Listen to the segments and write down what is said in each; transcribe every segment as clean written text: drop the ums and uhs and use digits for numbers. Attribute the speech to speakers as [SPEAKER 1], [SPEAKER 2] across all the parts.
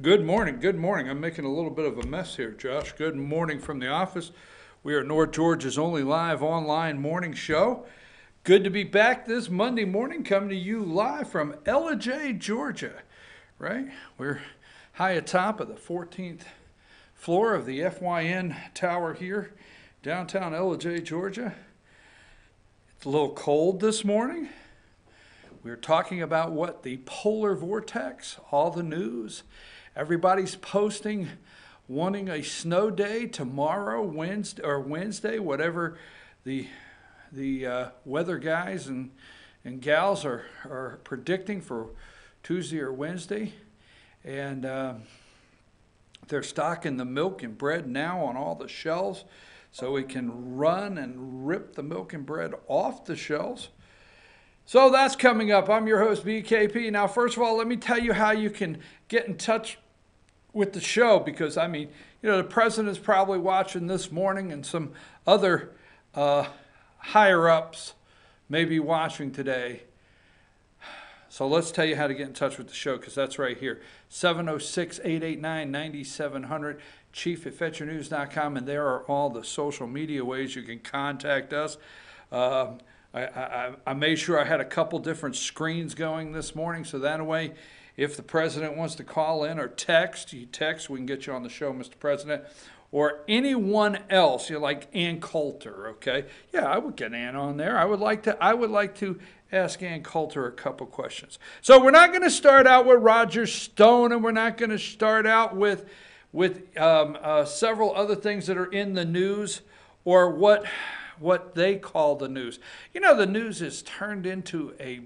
[SPEAKER 1] Good morning. Good morning. I'm making a little bit of a mess here, Josh. Good morning from the office. We are North Georgia's only live online morning show. Good to be back this Monday morning, coming to you live from Ellijay, Georgia. Right? We're high atop of the 14th floor of the FYN Tower here, downtown Ellijay, Georgia. It's a little cold this morning. We're talking about what the polar vortex, all the news. Everybody's posting, wanting a snow day tomorrow, Wednesday, whatever the weather guys and gals are predicting for Tuesday or Wednesday. And they're stocking the milk and bread now on all the shelves so we can run and rip the milk and bread off the shelves. So that's coming up. I'm your host, BKP. Now, first of all, let me tell you how you can get in touch with the show, because, I mean, you know, the president's probably watching this morning and some other higher-ups may be watching today. So let's tell you how to get in touch with the show, because that's right here. 706-889-9700, chief@fetyournews.com, and there are all the social media ways you can contact us. I made sure I had a couple different screens going this morning, so that way, if the president wants to call in or text, we can get you on the show, Mr. President, or anyone else, like Ann Coulter, okay? Yeah, I would get Ann on there. I would like to ask Ann Coulter a couple questions. So we're not going to start out with Roger Stone, and we're not going to start out with several other things that are in the news, or what they call the news. You know, the news is turned into a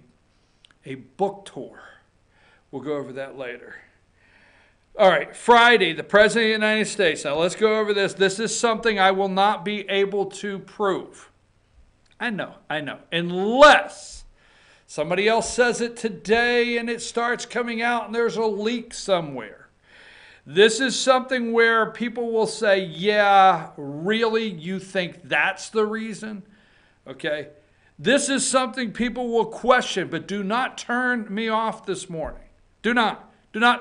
[SPEAKER 1] book tour. We'll go over that later. All right, Friday, the President of the United States. Now, let's go over this. This is something I will not be able to prove. I know. Unless somebody else says it today and it starts coming out and there's a leak somewhere. This is something where people will say, yeah, really, you think that's the reason? Okay. This is something people will question, but do not turn me off this morning. Do not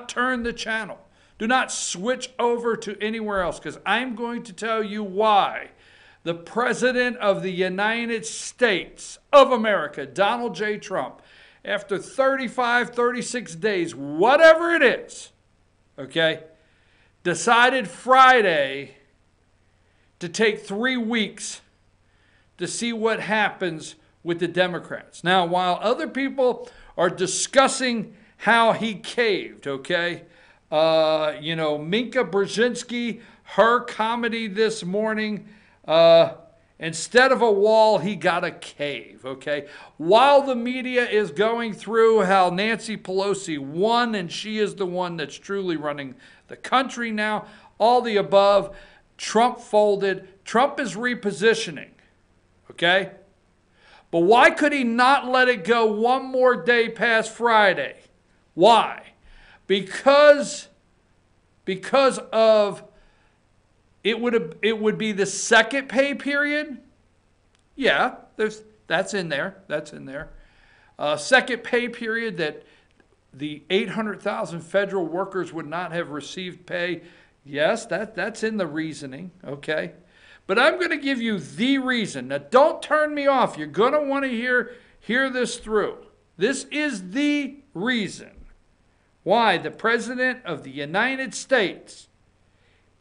[SPEAKER 1] turn the channel. Do not switch over to anywhere else, because I'm going to tell you why the President of the United States of America, Donald J. Trump, after 35, 36 days, whatever it is, okay, decided Friday to take 3 weeks to see what happens with the Democrats. Now, while other people are discussing how he caved, okay, Minka Brzezinski, her comedy this morning, instead of a wall, he got a cave, okay? While the media is going through how Nancy Pelosi won and she is the one that's truly running the country now, all the above, Trump folded. Trump is repositioning, okay? But why could he not let it go one more day past Friday? Why? Because of it would be the second pay period. Yeah, that's in there. That's in there. Second pay period that the 800,000 federal workers would not have received pay. Yes, that's in the reasoning. Okay. But I'm going to give you the reason. Now, don't turn me off. You're going to want to hear this through. This is the reason why the President of the United States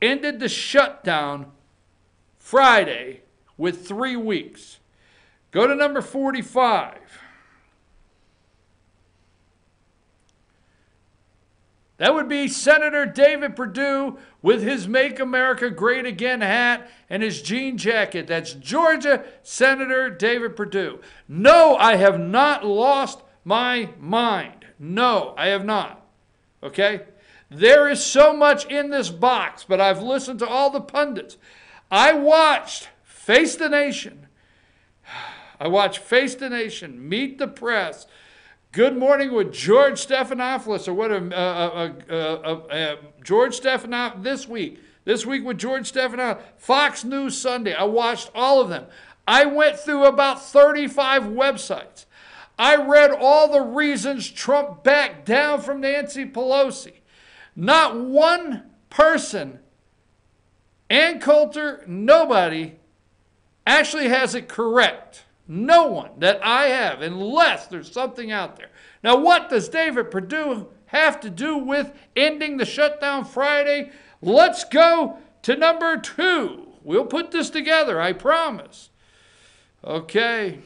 [SPEAKER 1] ended the shutdown Friday with 3 weeks. Go to number 45. That would be Senator David Perdue with his Make America Great Again hat and his jean jacket. That's Georgia Senator David Perdue. No, I have not lost my mind. No, I have not. Okay? There is so much in this box, but I've listened to all the pundits. I watched Face the Nation. I watched Face the Nation, Meet the Press, Good Morning with George Stephanopoulos, or what George Stephanopoulos this week. This week with George Stephanopoulos, Fox News Sunday. I watched all of them. I went through about 35 websites. I read all the reasons Trump backed down from Nancy Pelosi. Not one person, Ann Coulter, nobody, actually has it correct. No one that I have, unless there's something out there. Now, what does David Perdue have to do with ending the shutdown Friday? Let's go to number 2. We'll put this together, I promise. Okay.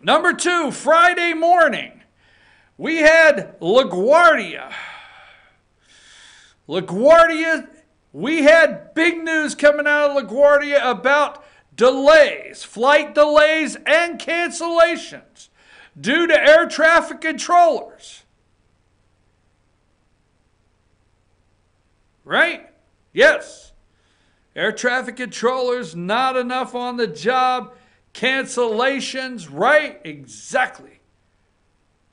[SPEAKER 1] Number 2, Friday morning, we had LaGuardia. LaGuardia, we had big news coming out of LaGuardia about delays, flight delays and cancellations due to air traffic controllers. Right? Yes. Air traffic controllers, not enough on the job. Cancellations, right? Exactly.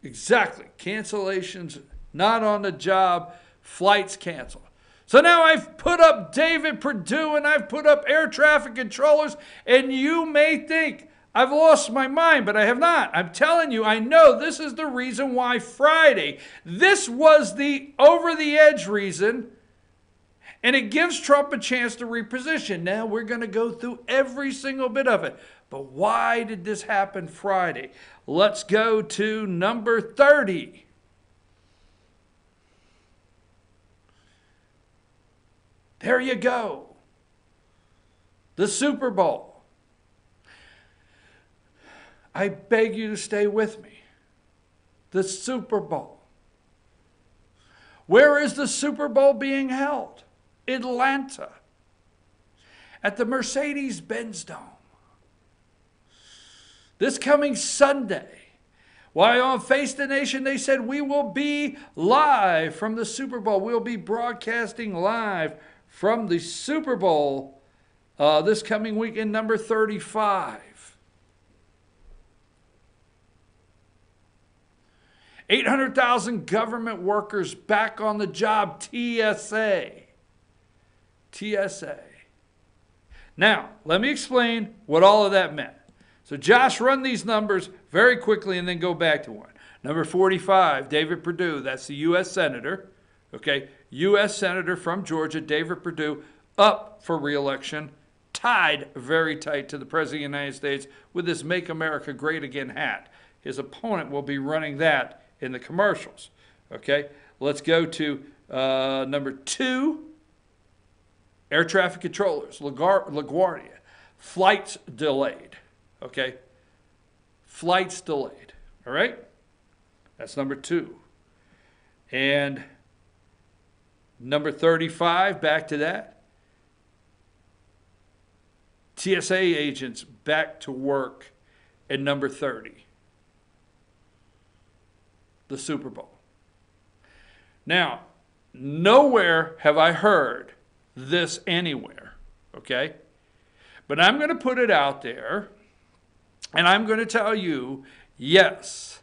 [SPEAKER 1] Exactly. Cancellations, not on the job. Flights canceled. So now I've put up David Perdue and I've put up air traffic controllers, and you may think I've lost my mind, but I have not. I'm telling you, I know this is the reason why Friday. This was the over-the-edge reason, and it gives Trump a chance to reposition. Now we're going to go through every single bit of it. But why did this happen Friday? Let's go to number 30. There you go. The Super Bowl. I beg you to stay with me. The Super Bowl. Where is the Super Bowl being held? Atlanta. At the Mercedes-Benz Dome. This coming Sunday. Why, on Face the Nation, they said we will be live from the Super Bowl. We'll be broadcasting live from the Super Bowl this coming weekend, number 35. 800,000 government workers back on the job, TSA. TSA. Now, let me explain what all of that meant. So Josh, run these numbers very quickly and then go back to one. Number 45, David Perdue, that's the U.S. Senator. Okay, U.S. Senator from Georgia, David Perdue, up for re-election, tied very tight to the President of the United States with this Make America Great Again hat. His opponent will be running that in the commercials. Okay, let's go to number 2, air traffic controllers, LaGuardia, flights delayed. Okay, flights delayed. All right, that's number 2. And number 35, back to that. TSA agents back to work. And number 30, the Super Bowl. Now, nowhere have I heard this anywhere, okay? But I'm going to put it out there, and I'm going to tell you, yes,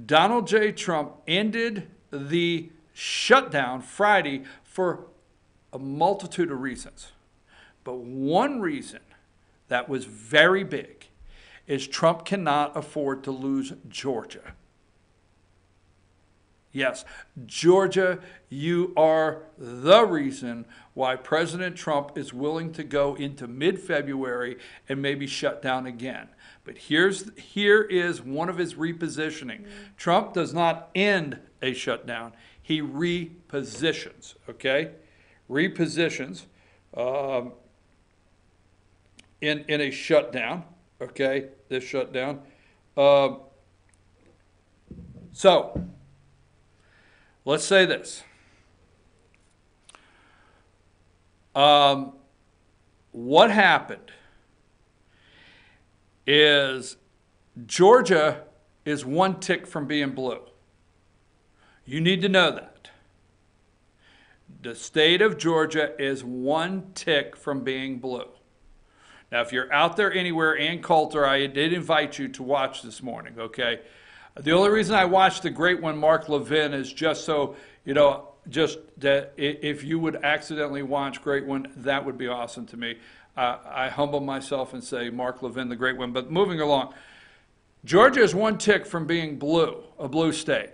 [SPEAKER 1] Donald J. Trump ended the shutdown Friday for a multitude of reasons. But one reason that was very big is Trump cannot afford to lose Georgia. Yes, Georgia, you are the reason why President Trump is willing to go into mid-February and maybe shut down again. But here is one of his repositioning. Trump does not end a shutdown. He repositions, okay? Repositions in a shutdown, okay? This shutdown. So, let's say this. What happened is Georgia is one tick from being blue. You need to know that. The state of Georgia is one tick from being blue. Now, if you're out there anywhere, Ann Coulter, I did invite you to watch this morning, okay? The only reason I watched the great one, Mark Levin, is just so, you know, just that if you would accidentally watch Great One, that would be awesome to me. I humble myself and say Mark Levin, the great one. But moving along, Georgia is one tick from being blue, a blue state.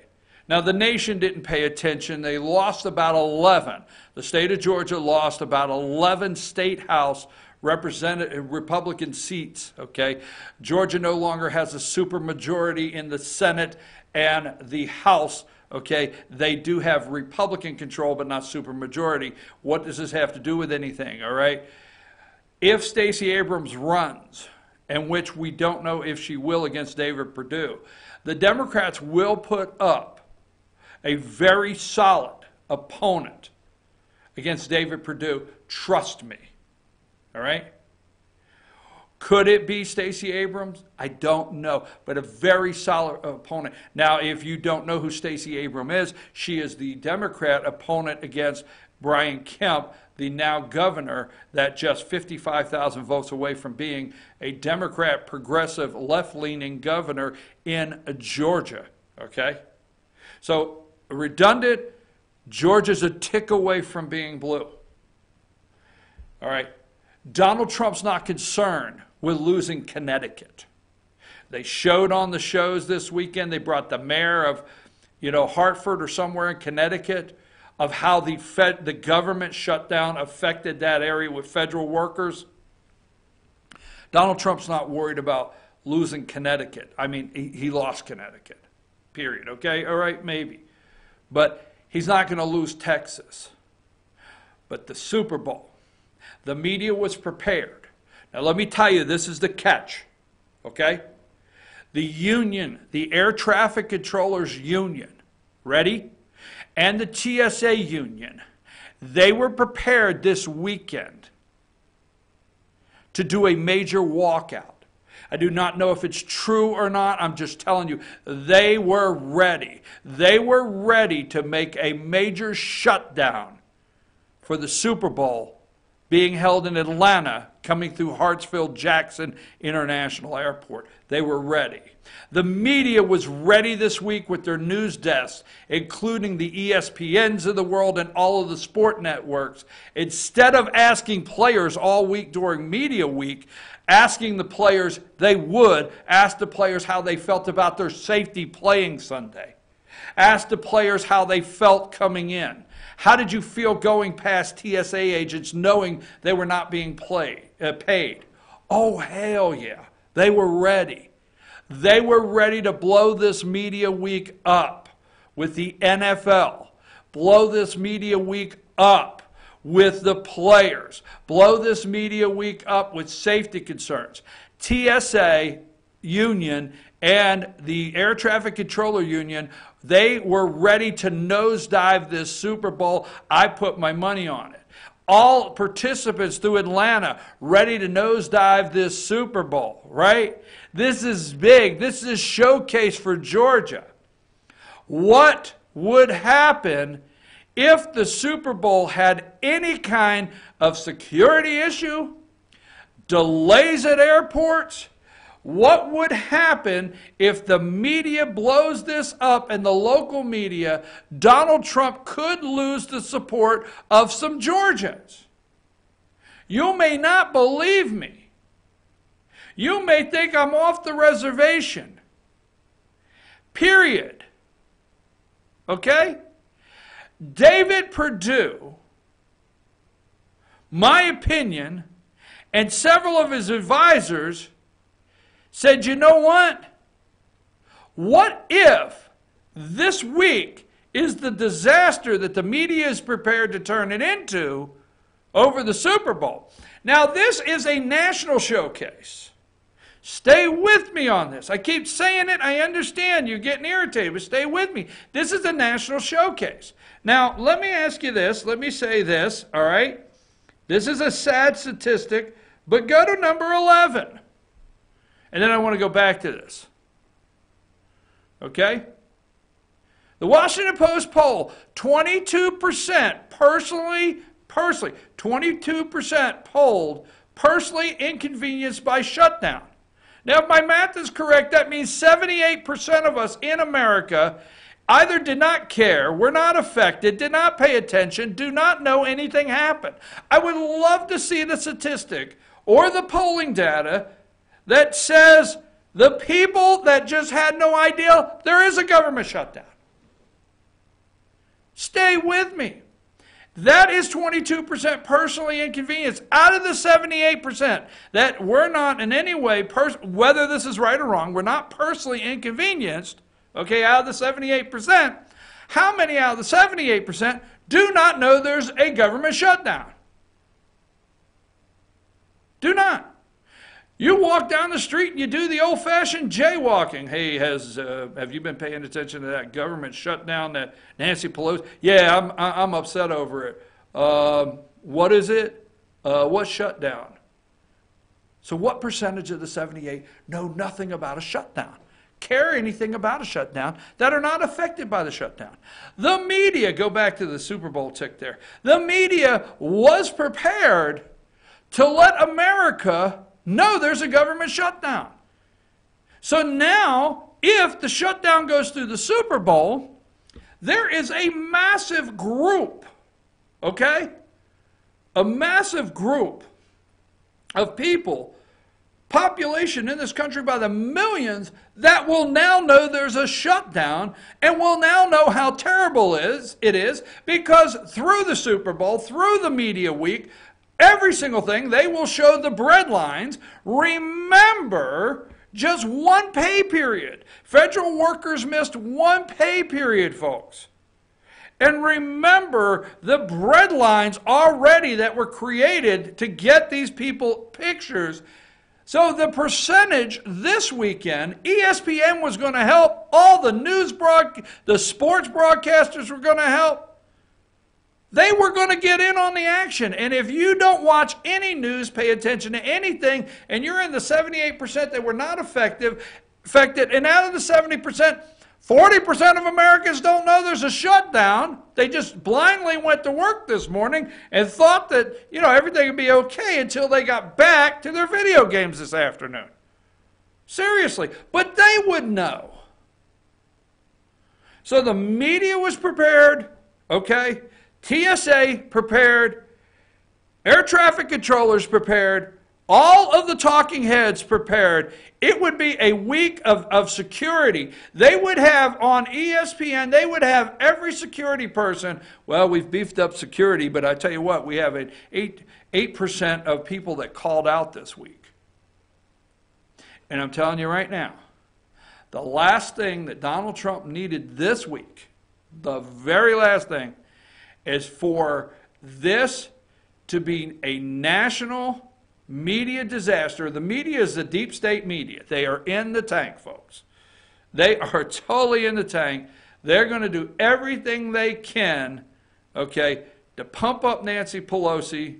[SPEAKER 1] Now, the nation didn't pay attention. They lost about 11. The state of Georgia lost about 11 state house Republican seats, okay? Georgia no longer has a supermajority in the Senate and the House, okay? They do have Republican control, but not supermajority. What does this have to do with anything, all right? If Stacey Abrams runs, and which we don't know if she will against David Perdue, the Democrats will put up a very solid opponent against David Perdue. Trust me. All right? Could it be Stacey Abrams? I don't know, but a very solid opponent. Now, if you don't know who Stacey Abrams is, she is the Democrat opponent against Brian Kemp, the now governor, that just 55,000 votes away from being a Democrat, progressive, left-leaning governor in Georgia. Okay? So, redundant, Georgia's a tick away from being blue. All right? Donald Trump's not concerned with losing Connecticut. They showed on the shows this weekend, they brought the mayor of, Hartford or somewhere in Connecticut, of how the government shutdown affected that area with federal workers. Donald Trump's not worried about losing Connecticut. I mean, he lost Connecticut, period, okay? All right, maybe. But he's not going to lose Texas. But the Super Bowl, the media was prepared. Now, let me tell you, this is the catch, okay? The union, the Air Traffic Controllers Union, ready? And the TSA union, they were prepared this weekend to do a major walkout. I do not know if it's true or not. I'm just telling you, they were ready. They were ready to make a major shutdown for the Super Bowl being held in Atlanta, coming through Hartsfield-Jackson International Airport. They were ready. The media was ready this week with their news desks, including the ESPNs of the world and all of the sport networks. Instead of asking players all week during media week, asking the players, they would ask the players how they felt about their safety playing Sunday. Ask the players how they felt coming in. How did you feel going past TSA agents knowing they were not being paid? Oh, hell yeah. They were ready. They were ready to blow this media week up with the NFL. Blow this media week up with the players. Blow this media week up with safety concerns. TSA union and the Air Traffic Controller Union, they were ready to nosedive this Super Bowl. I put my money on it. All participants through Atlanta ready to nosedive this Super Bowl, right? This is big. This is a showcase for Georgia. What would happen if the Super Bowl had any kind of security issue, delays at airports? What would happen if the media blows this up and the local media? Donald Trump could lose the support of some Georgians. You may not believe me. You may think I'm off the reservation. Period. Okay? David Perdue, my opinion, and several of his advisors said, you know what? What if this week is the disaster that the media is prepared to turn it into over the Super Bowl? Now, this is a national showcase. Stay with me on this. I keep saying it. I understand you're getting irritated, but stay with me. This is a national showcase. Now, let me ask you this. Let me say this, all right? This is a sad statistic, but go to number 11. And then I want to go back to this. Okay? The Washington Post poll, 22% personally, 22% polled, personally inconvenienced by shutdown. Now, if my math is correct, that means 78% of us in America either did not care, were not affected, did not pay attention, do not know anything happened. I would love to see the statistic or the polling data that says the people that just had no idea there is a government shutdown. Stay with me. That is 22% personally inconvenienced out of the 78% that we're not in any way, whether this is right or wrong, we're not personally inconvenienced, okay, out of the 78%. How many out of the 78% do not know there's a government shutdown? Do not. You walk down the street and you do the old-fashioned jaywalking. Hey, have you been paying attention to that government shutdown that Nancy Pelosi? Yeah, I'm upset over it. What is it? What shutdown? So what percentage of the 78 know nothing about a shutdown? Care anything about a shutdown that are not affected by the shutdown? The media, go back to the Super Bowl tick there. The media was prepared to let America know there's a government shutdown. So now, if the shutdown goes through the Super Bowl, there is a massive group, okay? A massive group of people, population in this country by the millions, that will now know there's a shutdown and will now know how terrible it is because through the Super Bowl, through the media week, every single thing, they will show the bread lines. Remember, just one pay period. Federal workers missed one pay period, folks. And remember the bread lines already that were created to get these people pictures. So the percentage this weekend, ESPN was going to help. All the the sports broadcasters were going to help. They were going to get in on the action. And if you don't watch any news, pay attention to anything, and you're in the 78% that were not affected, and out of the 70%, 40% of Americans don't know there's a shutdown. They just blindly went to work this morning and thought that, everything would be okay until they got back to their video games this afternoon. Seriously. But they would know. So the media was prepared, okay? TSA prepared, air traffic controllers prepared, all of the talking heads prepared. It would be a week of security. They would have on ESPN, they would have every security person. Well, we've beefed up security, but I tell you what, we have an 8% of people that called out this week. And I'm telling you right now, the last thing that Donald Trump needed this week, the very last thing, is for this to be a national media disaster. The media is the deep state media. They are in the tank, folks. They are totally in the tank. They're going to do everything they can, okay, to pump up Nancy Pelosi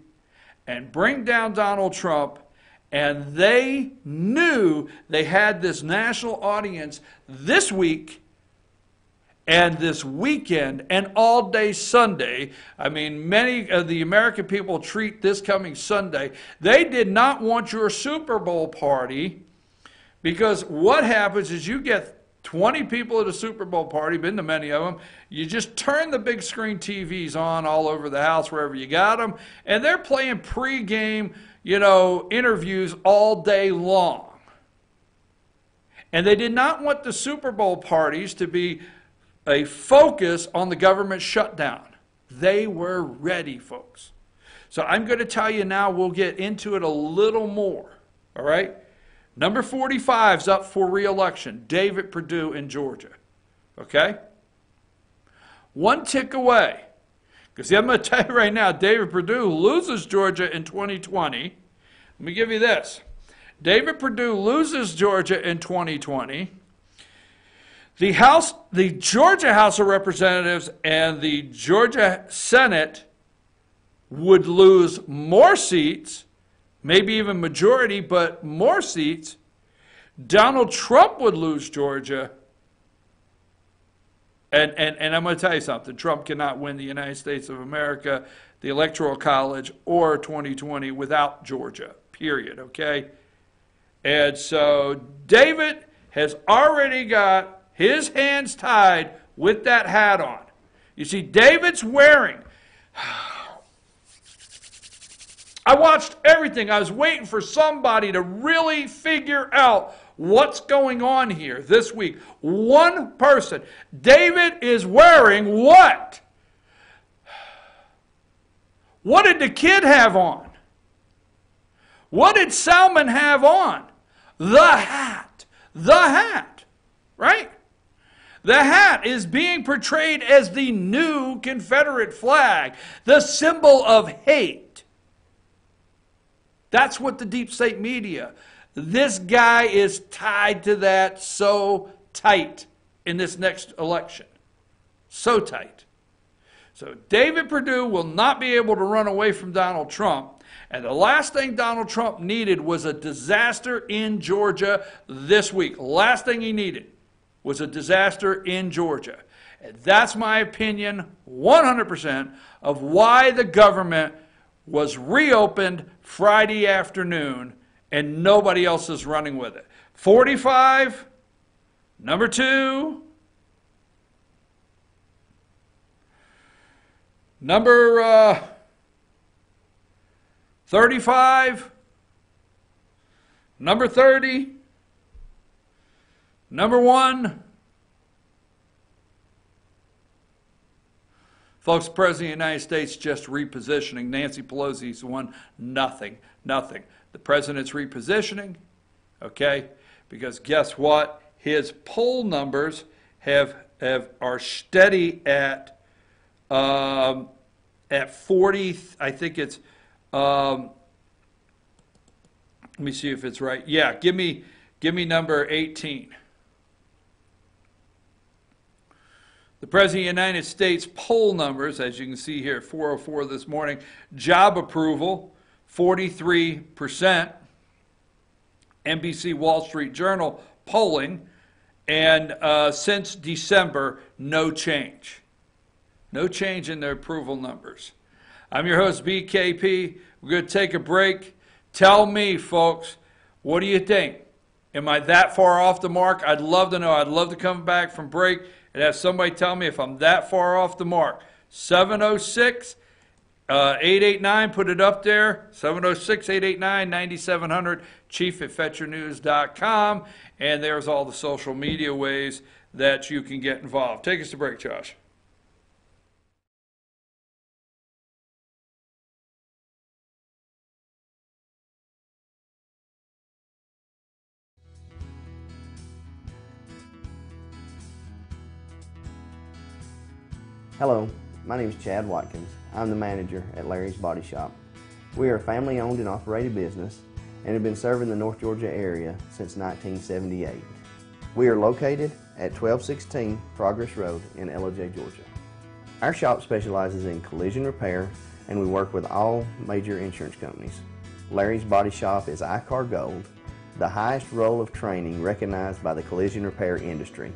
[SPEAKER 1] and bring down Donald Trump. And they knew they had this national audience this week and this weekend and all day Sunday. I mean, many of the American people treat this coming Sunday. They did not want your Super Bowl party, because what happens is you get 20 people at a Super Bowl party, been to many of them. You just turn the big screen TVs on all over the house, wherever you got them, and they're playing pregame, interviews all day long. And they did not want the Super Bowl parties to be a focus on the government shutdown. They were ready, folks. So I'm going to tell you now, we'll get into it a little more, all right? Number 45 is up for re-election, David Perdue in Georgia, okay? One tick away. Because I'm going to tell you right now, David Perdue loses Georgia in 2020. Let me give you this. David Perdue loses Georgia in 2020. The Georgia House of Representatives and the Georgia Senate would lose more seats, maybe even majority, but more seats. Donald Trump would lose Georgia. And I'm going to tell you something. Trump cannot win the United States of America, the Electoral College, or 2020 without Georgia, period, okay? And so David has already got his hands tied with that hat on. You see, David's wearing... I watched everything. I was waiting for somebody to really figure out what's going on here this week. One person. David is wearing what? What did the kid have on? What did Salmon have on? The hat. The hat. Right? The hat is being portrayed as the new Confederate flag, the symbol of hate. That's what the deep state media. This guy is tied to that so tight in this next election. So tight. So David Perdue will not be able to run away from Donald Trump. And the last thing Donald Trump needed was a disaster in Georgia this week. Last thing he needed was a disaster in Georgia. And that's my opinion, 100%, of why the government was reopened Friday afternoon and nobody else is running with it. 45, number 2, number 35, number 30, number 1. Folks, the President of the United States just repositioning. Nancy Pelosi's the one. Nothing. The President's repositioning, okay? Because guess what? His poll numbers are steady at 40. I think it's. Let me see if it's right. Yeah, give me number 18. The President of the United States poll numbers, as you can see here, 404 this morning. Job approval, 43%. NBC Wall Street Journal polling. And since December, no change. No change in their approval numbers. I'm your host, BKP. We're going to take a break. Tell me, folks, what do you think? Am I that far off the mark? I'd love to know. I'd love to come back from break and have somebody tell me if I'm that far off the mark. 706-889, put it up there. 706-889-9700, chief@fetchernews.com. And there's all the social media ways that you can get involved. Take us to break, Josh.
[SPEAKER 2] Hello, my name is Chad Watkins. I'm the manager at Larry's Body Shop. We are a family-owned and operated business and have been serving the North Georgia area since 1978. We are located at 1216 Progress Road in LOJ, Georgia. Our shop specializes in collision repair and we work with all major insurance companies. Larry's Body Shop is ICAR Gold, the highest role of training recognized by the collision repair industry.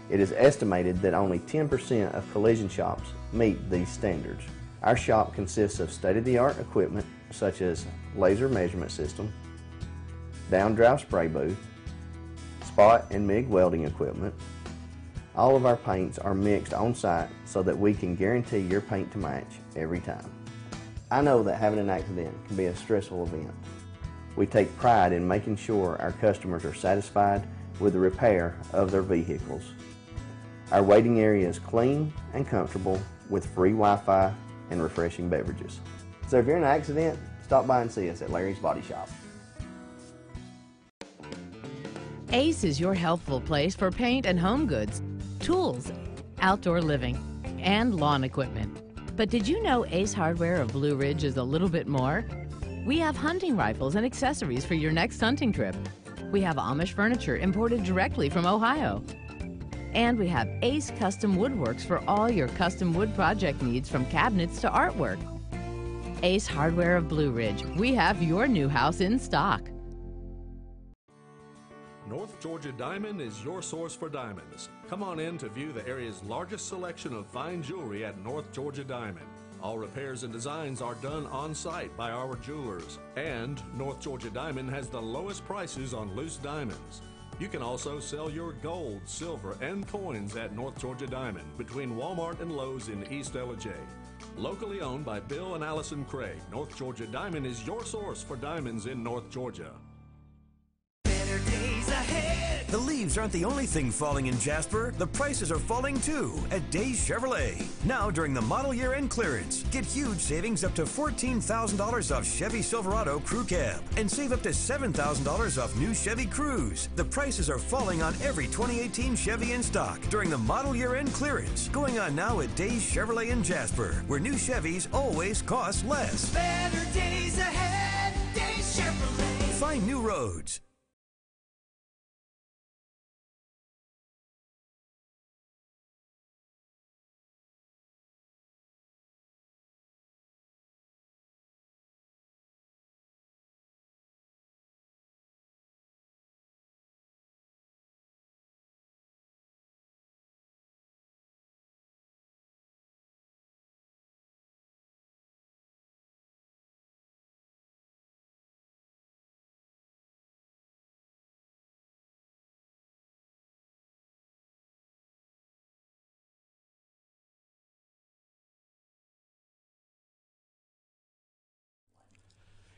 [SPEAKER 2] It is estimated that only 10% of collision shops meet these standards. Our shop consists of state-of-the-art equipment such as laser measurement system, down-drive spray booth, spot and MIG welding equipment. All of our paints are mixed on-site so that we can guarantee your paint to match every time. I know that having an accident can be a stressful event. We take pride in making sure our customers are satisfied with the repair of their vehicles. Our waiting area is clean and comfortable with free Wi-Fi and refreshing beverages. So if you're in an accident, stop by and see us at Larry's Body Shop.
[SPEAKER 3] Ace is your helpful place for paint and home goods, tools, outdoor living, and lawn equipment. But did you know Ace Hardware of Blue Ridge is a little bit more? We have hunting rifles and accessories for your next hunting trip. We have Amish furniture imported directly from Ohio. And we have Ace Custom Woodworks for all your custom wood project needs from cabinets to artwork. Ace Hardware of Blue Ridge, we have your new house in stock.
[SPEAKER 4] North Georgia Diamond is your source for diamonds. Come on in to view the area's largest selection of fine jewelry at North Georgia Diamond. All repairs and designs are done on site by our jewelers. And North Georgia Diamond has the lowest prices on loose diamonds. You can also sell your gold, silver, and coins at North Georgia Diamond between Walmart and Lowe's in East LJ. Locally owned by Bill and Allison Craig, North Georgia Diamond is your source for diamonds in North Georgia.
[SPEAKER 5] Better days ahead. The leaves aren't the only thing falling in Jasper. The prices are falling too at Days Chevrolet. Now during the model year end clearance, get huge savings up to $14,000 off Chevy Silverado Crew Cab and save up to $7,000 off new Chevy Cruze. The prices are falling on every 2018 Chevy in stock during the model year end clearance. Going on now at Days Chevrolet in Jasper, where new Chevys always cost less.
[SPEAKER 6] Better days ahead, Days Chevrolet.
[SPEAKER 5] Find new roads.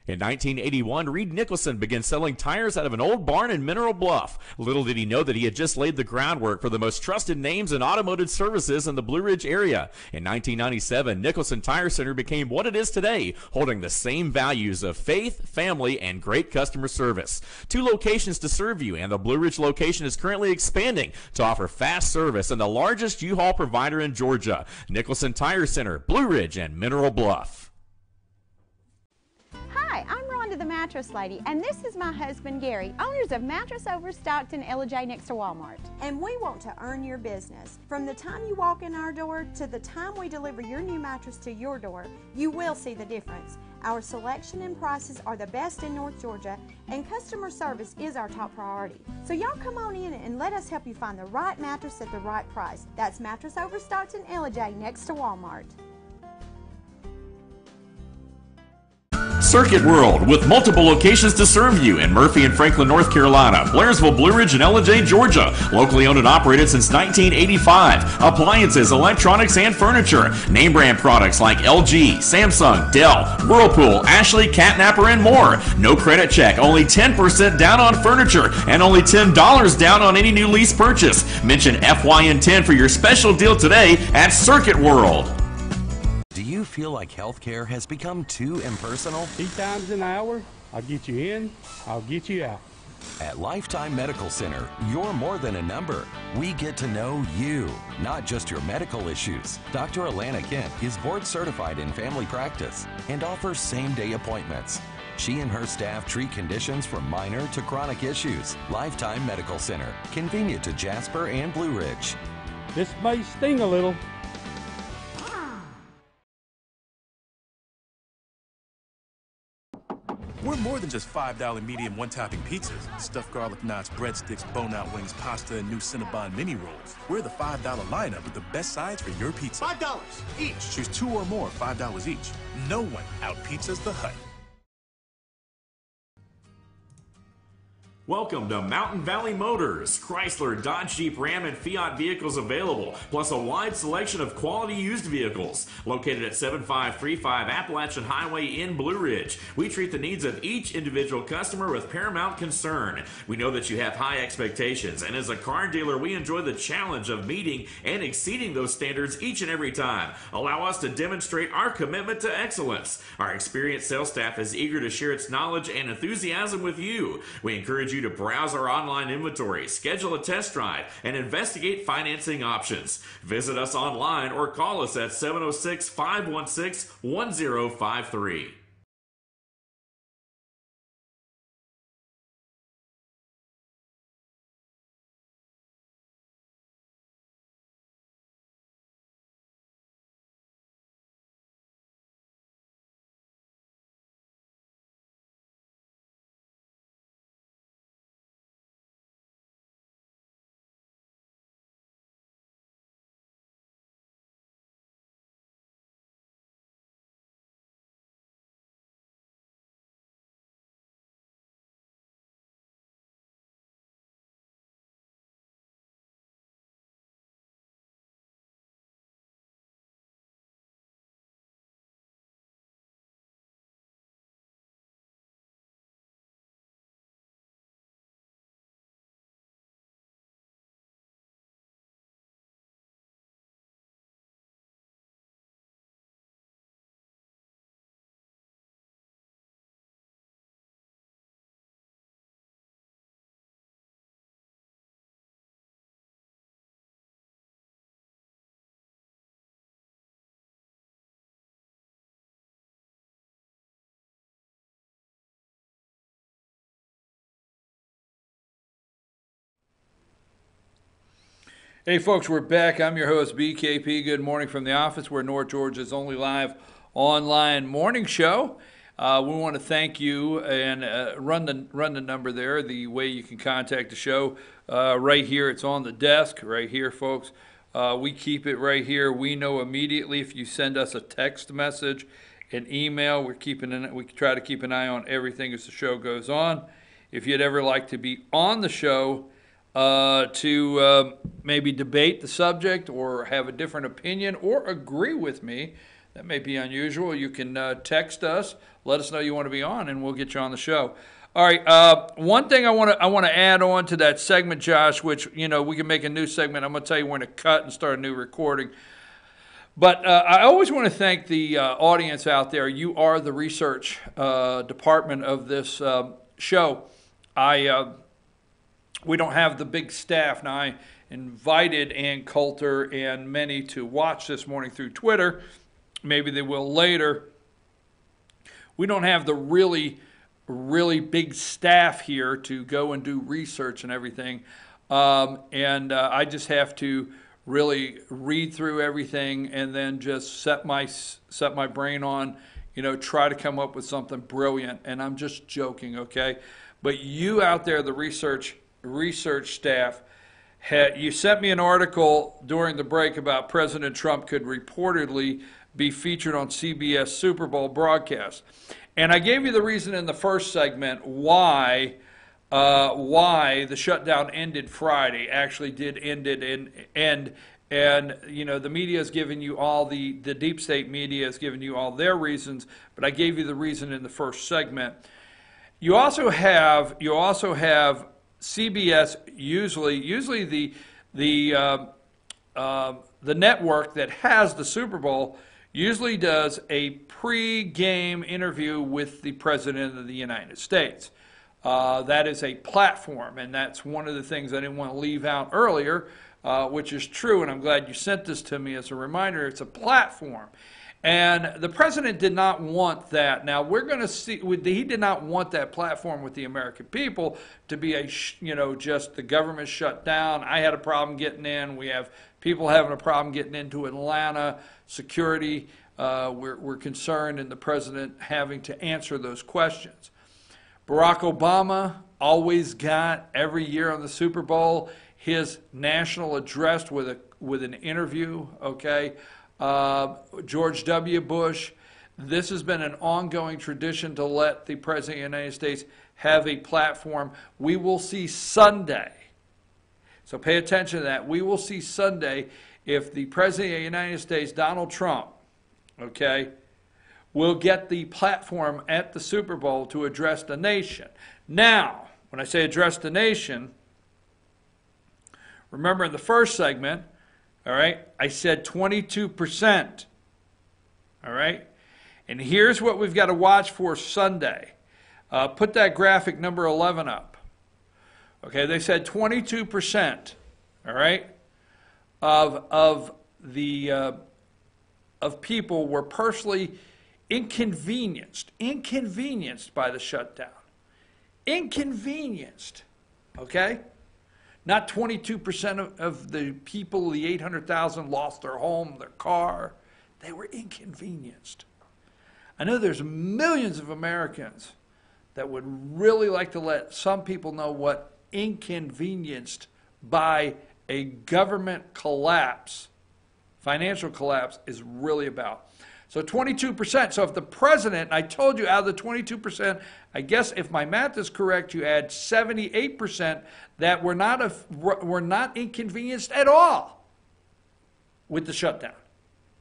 [SPEAKER 7] In 1981, Reed Nicholson began selling tires out of an old barn in Mineral Bluff. Little did he know that he had just laid the groundwork for the most trusted names in automotive services in the Blue Ridge area. In 1997, Nicholson Tire Center became what it is today, holding the same values of faith, family, and great customer service. 2 locations to serve you, and the Blue Ridge location is currently expanding to offer fast service and the largest U-Haul provider in Georgia. Nicholson Tire Center, Blue Ridge, and Mineral Bluff.
[SPEAKER 8] Hi, I'm Rhonda the Mattress Lady, and this is my husband Gary, owners of Mattress Overstocked in J next to Walmart. And we want to earn your business. From the time you walk in our door to the time we deliver your new mattress to your door, you will see the difference. Our selection and prices are the best in North Georgia, and customer service is our top priority. So y'all come on in and let us help you find the right mattress at the right price. That's Mattress Overstocked in J next to Walmart.
[SPEAKER 7] Circuit World, with multiple locations to serve you in Murphy and Franklin, North Carolina, Blairsville, Blue Ridge, and J, Georgia. Locally owned and operated since 1985. Appliances, electronics, and furniture. Name brand products like LG, Samsung, Dell, Whirlpool, Ashley, Catnapper, and more. No credit check, only 10% down on furniture, and only $10 down on any new lease purchase. Mention FYN10 for your special deal today at Circuit World.
[SPEAKER 5] Do you feel like healthcare has become too impersonal?
[SPEAKER 9] 3 times an hour, I'll get you in, I'll get you out.
[SPEAKER 5] At Lifetime Medical Center, you're more than a number. We get to know you, not just your medical issues. Dr. Alana Kent is board certified in family practice and offers same-day appointments. She and her staff treat conditions from minor to chronic issues. Lifetime Medical Center, convenient to Jasper and Blue Ridge.
[SPEAKER 9] This may sting a little.
[SPEAKER 10] We're more than just $5 medium one-topping pizzas, stuffed garlic knots, breadsticks, bone-out wings, pasta, and new Cinnabon mini rolls. We're the $5 lineup with the best sides for your pizza.
[SPEAKER 6] $5 each.
[SPEAKER 10] Choose 2 or more, $5 each. No one out-pizzas the Hut.
[SPEAKER 7] Welcome to Mountain Valley Motors. Chrysler, Dodge, Jeep, Ram, and Fiat vehicles available, plus a wide selection of quality used vehicles. Located at 7535 Appalachian Highway in Blue Ridge, we treat the needs of each individual customer with paramount concern. We know that you have high expectations, and as a car dealer, we enjoy the challenge of meeting and exceeding those standards each and every time. Allow us to demonstrate our commitment to excellence. Our experienced sales staff is eager to share its knowledge and enthusiasm with you. We encourage you to browse our online inventory, schedule a test drive, and investigate financing options. Visit us online or call us at 706-516-1053.
[SPEAKER 1] Hey folks, we're back. I'm your host, BKP. Good morning from the office. We're North Georgia's only live online morning show. We want to thank you and run the number there, the way you can contact the show. Right here, it's on the desk, right here, folks. We keep it right here. We know immediately if you send us a text message, an email. We try to keep an eye on everything as the show goes on. If you'd ever like to be on the show, to maybe debate the subject or have a different opinion or agree with me, that may be unusual, you can text us, let us know you want to be on, and we'll get you on the show. All right, one thing I want to add on to that segment, Josh, which, we can make a new segment. I'm going to tell you when to cut and start a new recording. But I always want to thank the audience out there. You are the research department of this show. We don't have the big staff. Now, I invited Ann Coulter and many to watch this morning through Twitter. Maybe they will later. We don't have the really, really big staff here to go and do research and everything. I just have to really read through everything and then just set my brain on, try to come up with something brilliant. And I'm just joking, okay? But you out there, the research staff, you sent me an article during the break about President Trump could reportedly be featured on CBS Super Bowl broadcast. And I gave you the reason in the first segment why the shutdown ended Friday, actually did end it and the media has given you all the deep state media has given you all their reasons, but I gave you the reason in the first segment. You also have CBS, usually the network that has the Super Bowl usually does a pre-game interview with the President of the United States. That is a platform, and that's one of the things I didn't want to leave out earlier, which is true, and I'm glad you sent this to me as a reminder. It's a platform. And the president did not want that. Now, we're going to see, he did not want that platform with the American people to be just the government shut down. I had a problem getting in. We have people having a problem getting into Atlanta. Security, we're concerned, and the president having to answer those questions. Barack Obama always got, every year on the Super Bowl, his national address with an interview, okay? George W. Bush, this has been an ongoing tradition to let the President of the United States have a platform. We will see Sunday, so pay attention to that. We will see Sunday if the President of the United States, Donald Trump, okay, will get the platform at the Super Bowl to address the nation. Now, when I say address the nation, remember in the first segment, all right, I said 22%. All right, and here's what we've got to watch for Sunday. Put that graphic number 11 up. Okay, they said 22%. All right, of people were personally inconvenienced by the shutdown. Inconvenienced. Okay. Not 22% of the people, the 800,000, lost their home, their car. They were inconvenienced. I know there's millions of Americans that would really like to let some people know what inconvenienced by a government collapse, financial collapse, is really about. So 22%. So if the president, I told you out of the 22%, I guess if my math is correct, you add 78% that were not inconvenienced at all with the shutdown.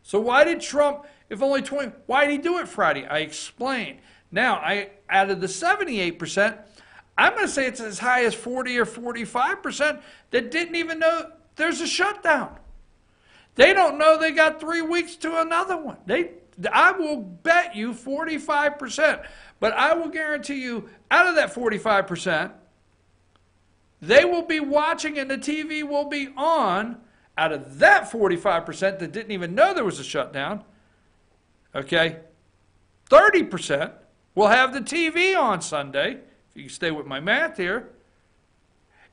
[SPEAKER 1] So why did Trump, if only 20, why did he do it Friday? I explained. Now, out of the 78%, I'm going to say it's as high as 40 or 45% that didn't even know there's a shutdown. They don't know they got 3 weeks to another one. I will bet you 45%, but I will guarantee you out of that 45%, they will be watching and the TV will be on. Out of that 45% that didn't even know there was a shutdown, okay, 30% will have the TV on Sunday, if you stay with my math here,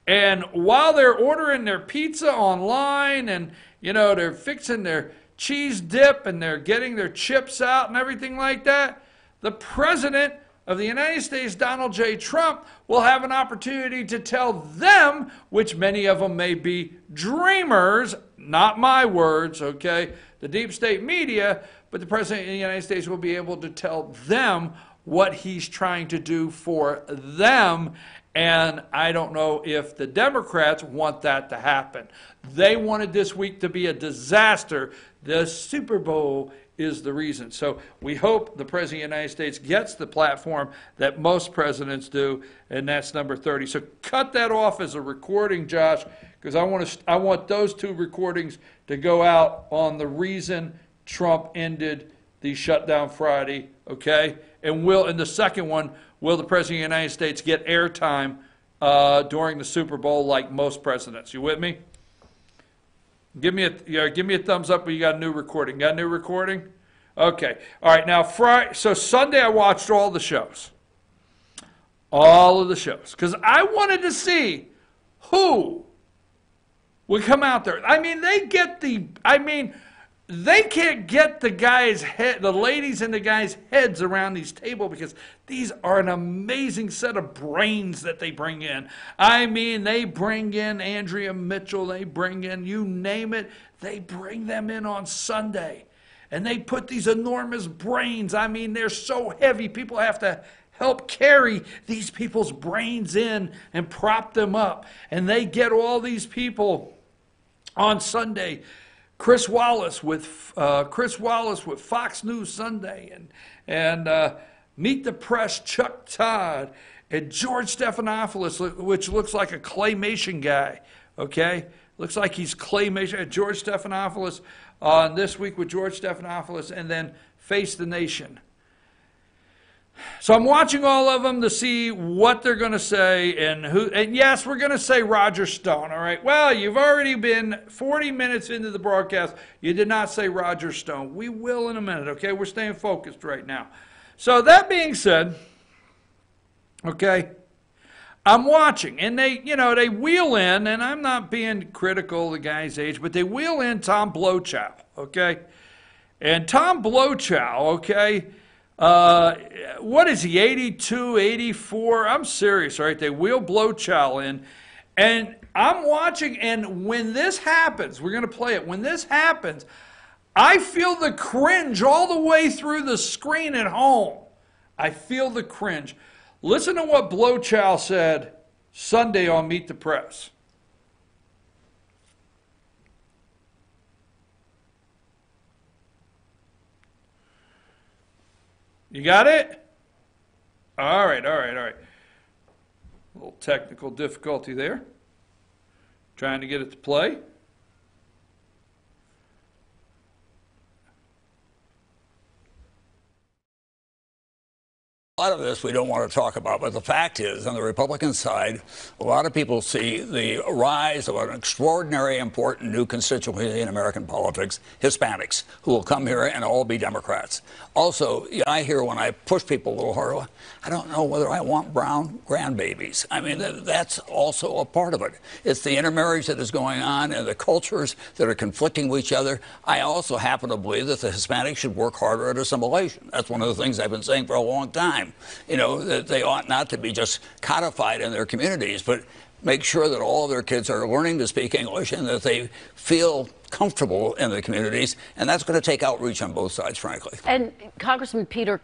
[SPEAKER 1] And while they're ordering their pizza online and, you know, they're fixing their cheese dip and they're getting their chips out and everything like that, the President of the United States, Donald J. Trump, will have an opportunity to tell them, which many of them may be dreamers, not my words, okay, the deep state media, but the President of the United States will be able to tell them what he's trying to do for them. And I don't know if the Democrats want that to happen. They wanted this week to be a disaster. The Super Bowl is the reason. So we hope the President of the United States gets the platform that most presidents do, and that's number 30. So cut that off as a recording, Josh, because I want those two recordings to go out on the reason Trump ended the shutdown Friday, okay? And the second one, will the President of the United States get airtime during the Super Bowl like most presidents? You with me? Give me a thumbs up when you got a new recording. Got a new recording? Okay. All right. Now, so Sunday I watched all the shows. All of the shows. Because I wanted to see who would come out there. I mean, they can't get the guys' head, the ladies and the guys' heads around these tables because these are an amazing set of brains that they bring in. I mean, they bring in Andrea Mitchell, they bring in, you name it, they bring them in on Sunday. And they put these enormous brains. I mean, they're so heavy, people have to help carry these people's brains in and prop them up. And they get all these people on Sunday. Chris Wallace with Fox News Sunday, and Meet the Press Chuck Todd, and George Stephanopoulos, which looks like a claymation guy. Okay, looks like he's claymation. George Stephanopoulos on This Week with George Stephanopoulos, and then Face the Nation. So I'm watching all of them to see what they're going to say and who. And yes, we're going to say Roger Stone, all right? Well, you've already been 40 minutes into the broadcast. You did not say Roger Stone. We will in a minute, okay? We're staying focused right now. So that being said, okay, I'm watching. And they wheel in, and I'm not being critical of the guy's age, but they wheel in Tom Blochow, okay? And Tom Blochow, okay, what is he, 82, 84? I'm serious, right? They wheel Blochow in, and I'm watching, and when this happens, we're going to play it. When this happens, I feel the cringe all the way through the screen at home. I feel the cringe. Listen to what Blochow said Sunday on Meet the Press. You got it? All right. A little technical difficulty there. Trying to get it to play.
[SPEAKER 11] A lot of this we don't want to talk about, but the fact is, on the Republican side, a lot of people see the rise of an extraordinary, important new constituency in American politics, Hispanics, who will come here and all be Democrats. Also, I hear when I push people a little harder, I don't know whether I want brown grandbabies. I mean, that's also a part of it. It's the intermarriage that is going on and the cultures that are conflicting with each other. I also happen to believe that the Hispanics should work harder at assimilation. That's one of the things I've been saying for a long time. You know, that they ought not to be just codified in their communities, but make sure that all of their kids are learning to speak English and that they feel comfortable in the communities. And that's going to take outreach on both sides, frankly.
[SPEAKER 12] And Congressman Peter.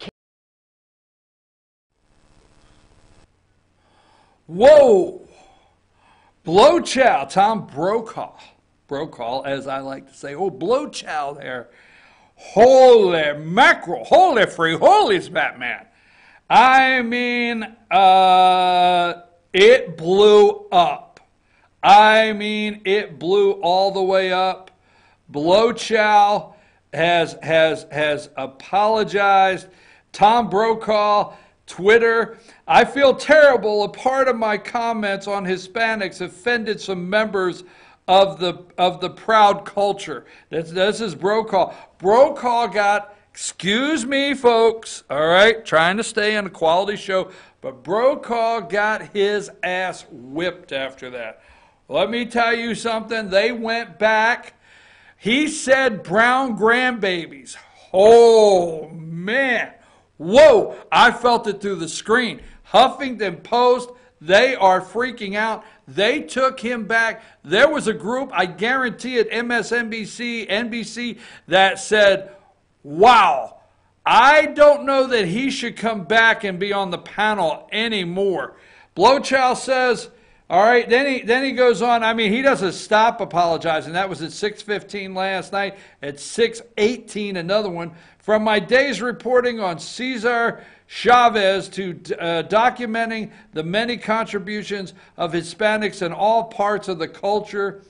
[SPEAKER 1] Whoa! Blochow, Tom Brokaw, as I like to say. Oh, Blochow there. Holy mackerel, holy free, holy Batman. I mean, it blew up. I mean, it blew all the way up. Blochow has apologized. Tom Brokaw, Twitter. I feel terrible. A part of my comments on Hispanics offended some members of the proud culture. This is Brokaw. Brokaw got Excuse me, folks. All right, trying to stay on a quality show, but Brokaw got his ass whipped after that. Let me tell you something. They went back. He said brown grandbabies. Oh, man. Whoa, I felt it through the screen. Huffington Post, they are freaking out. They took him back. There was a group, I guarantee it, MSNBC, NBC, that said, wow, I don't know that he should come back and be on the panel anymore. Blochow says, all right, then he goes on. I mean, he doesn't stop apologizing. That was at 6:15 last night. At 6:18, another one. From my day's reporting on Cesar Chavez to documenting the many contributions of Hispanics in all parts of the culture.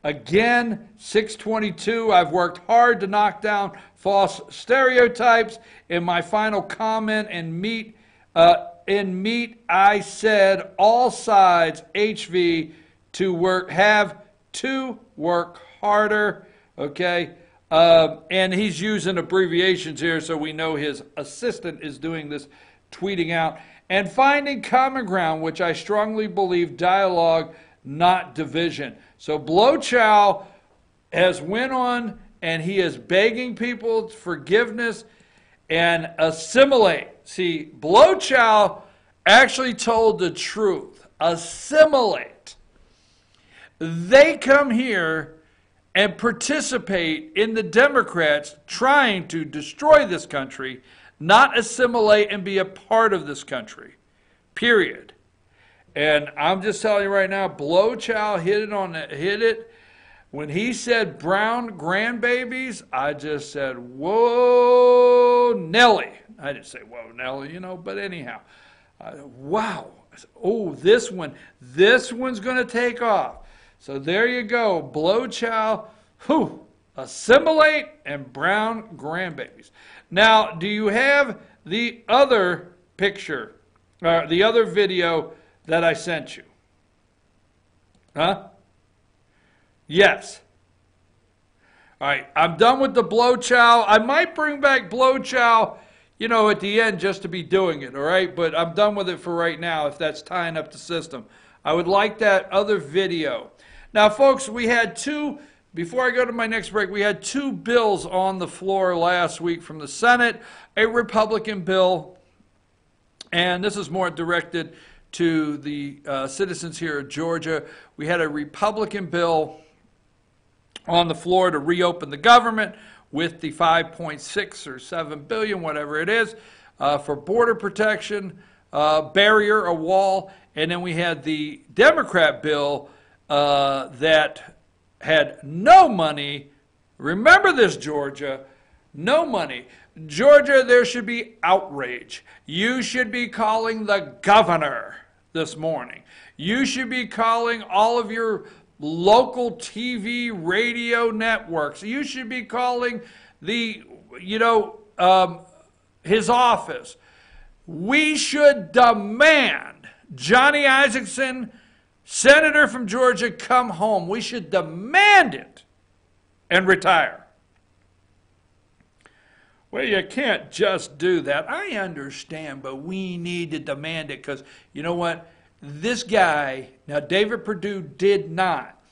[SPEAKER 1] Again, 6:22, I've worked hard to knock down false stereotypes. In my final comment and meet, I said all sides HV have to work harder. Okay. And he's using abbreviations here, so we know his assistant is doing this, tweeting out. And finding common ground, which I strongly believe dialogue, not division. So Blochow has went on, and he is begging people forgiveness and assimilate. See, Blochow actually told the truth. Assimilate. They come here and participate in the Democrats trying to destroy this country, not assimilate and be a part of this country, period. And I'm just telling you right now, Blochow hit it. When he said brown grandbabies, I just said, whoa, Nelly. I didn't say, whoa, Nelly, you know, but anyhow. Wow. Oh, this one's going to take off. So there you go, Blochow, assimilate and brown grandbabies. Now, do you have the other picture, the other video that I sent you? Huh? Yes. All right, I'm done with the Blochow. I might bring back Blochow, you know, at the end just to be doing it, all right? But I'm done with it for right now if that's tying up the system. I would like that other video. Now, folks, we had before I go to my next break, we had two bills on the floor last week from the Senate, a Republican bill, and this is more directed to the citizens here of Georgia. We had a Republican bill on the floor to reopen the government with the 5.6 or 7 billion, whatever it is, for border protection, barrier, a wall, and then we had the Democrat bill that had no money. Remember this, Georgia, no money. Georgia, there should be outrage. You should be calling the governor this morning. You should be calling all of your local TV, radio networks. You should be calling the, his office. We should demand Johnny Isakson, Senator from Georgia, come home. We should demand it and retire. Well, you can't just do that. I understand, but we need to demand it because, you know what? This guy, now David Perdue did not.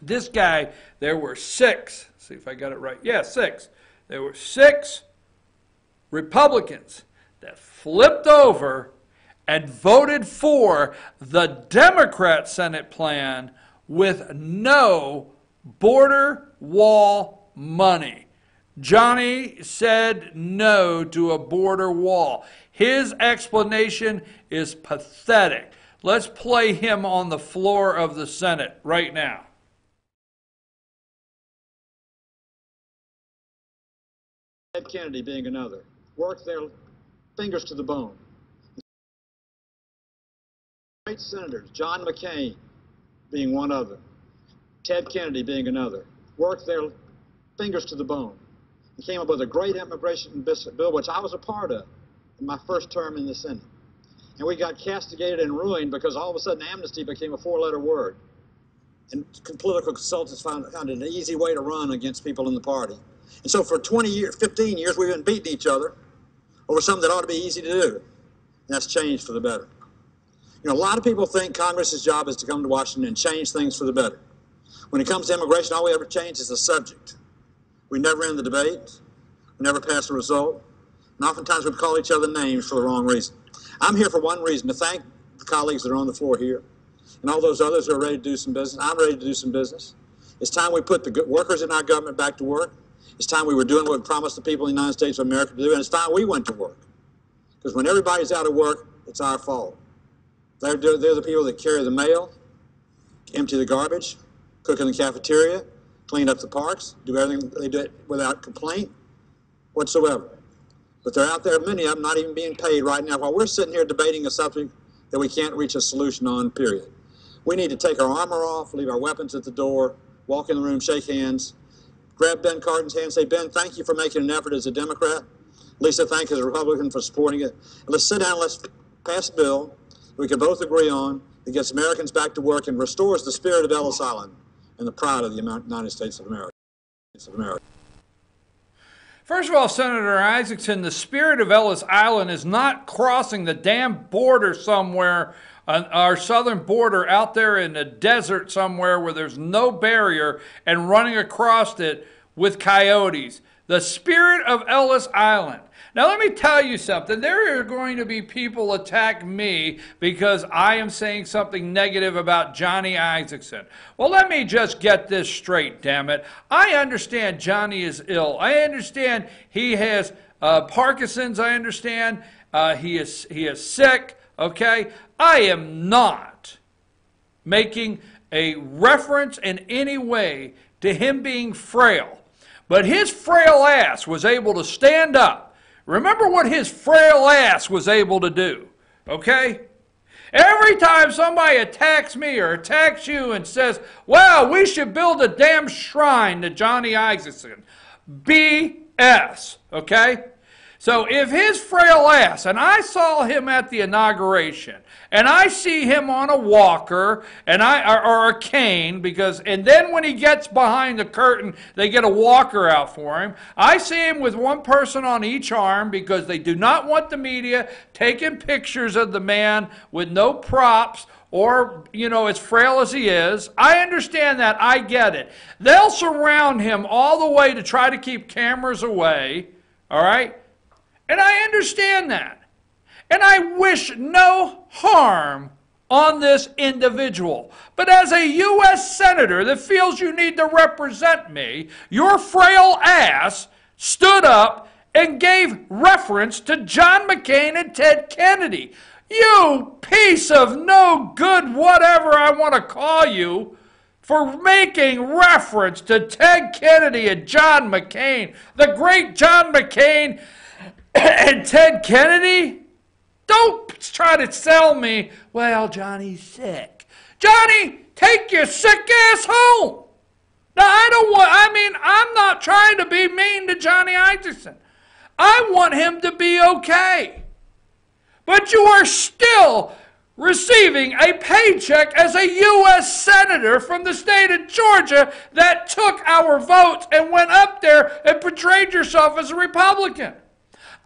[SPEAKER 1] This guy, there were 6. See if I got it right. Yeah, 6. There were 6 Republicans that flipped over and voted for the Democrat Senate plan with no border wall money. Johnny said no to a border wall. His explanation is pathetic. Let's play him on the floor of the Senate right now.
[SPEAKER 12] Ted Kennedy being another. Worked their fingers to the bone. Great senators, John McCain being one of them, Ted Kennedy being another, worked their fingers to the bone and came up with a great immigration bill, which I was a part of in my first term in the Senate. And we got castigated and ruined because all of a sudden amnesty became a 4-letter word. And political consultants found it an easy way to run against people in the party. And so for 20 years, 15 years, we've been beating each other over something that ought to be easy to do. And that's changed for the better. You know, a lot of people think Congress's job is to come to Washington and change things for the better. When it comes to immigration, all we ever change is the subject. We never end the debate. We never pass a result. And oftentimes we call each other names for the wrong reason. I'm here for one reason, to thank the colleagues that are on the floor here and all those others who are ready to do some business. I'm ready to do some business. It's time we put the workers in our government back to work. It's time we were doing what we promised the people in the United States of America to do, and it's time we went to work. Because when everybody's out of work, it's our fault. They're the people that carry the mail, empty the garbage, cook in the cafeteria, clean up the parks, do everything they do without complaint whatsoever. But they're out there, many of them not even being paid right now while we're sitting here debating a subject that we can't reach a solution on, period. We need to take our armor off, leave our weapons at the door, walk in the room, shake hands, grab Ben Cardin's hand, say, Ben, thank you for making an effort as a Democrat. Lisa, thank you as a Republican for supporting it. And let's sit down and let's pass a bill we can both agree on that gets Americans back to work and restores the spirit of Ellis Island and the pride of the United States of America.
[SPEAKER 1] First of all, Senator Isakson, the spirit of Ellis Island is not crossing the damn border somewhere, our southern border out there in the desert somewhere where there's no barrier and running across it with coyotes. The spirit of Ellis Island. Now, let me tell you something. There are going to be people attack me because I am saying something negative about Johnny Isakson. Well, let me just get this straight, damn it. I understand Johnny is ill. I understand he has Parkinson's. I understand he is sick, okay? I am not making a reference in any way to him being frail. But his frail ass was able to stand up. Remember what his frail ass was able to do, okay? Every time somebody attacks me or attacks you and says, well, we should build a damn shrine to Johnny Isakson. BS, okay? So if his frail ass, and I saw him at the inauguration, and I see him on a walker and or a cane, and then when he gets behind the curtain, they get a walker out for him. I see him with one person on each arm because they do not want the media taking pictures of the man with no props or, you know, as frail as he is. I understand that. I get it. They'll surround him all the way to try to keep cameras away, all right? And I understand that. And I wish no harm on this individual. But as a U.S. Senator that feels you need to represent me, your frail ass stood up and gave reference to John McCain and Ted Kennedy. You piece of no good whatever I want to call you for making reference to Ted Kennedy and John McCain. The great John McCain and Ted Kennedy? Don't try to sell me, well, Johnny's sick. Johnny, take your sick ass home. Now, I'm not trying to be mean to Johnny Isakson. I want him to be okay. But you are still receiving a paycheck as a U.S. Senator from the state of Georgia that took our votes and went up there and portrayed yourself as a Republican.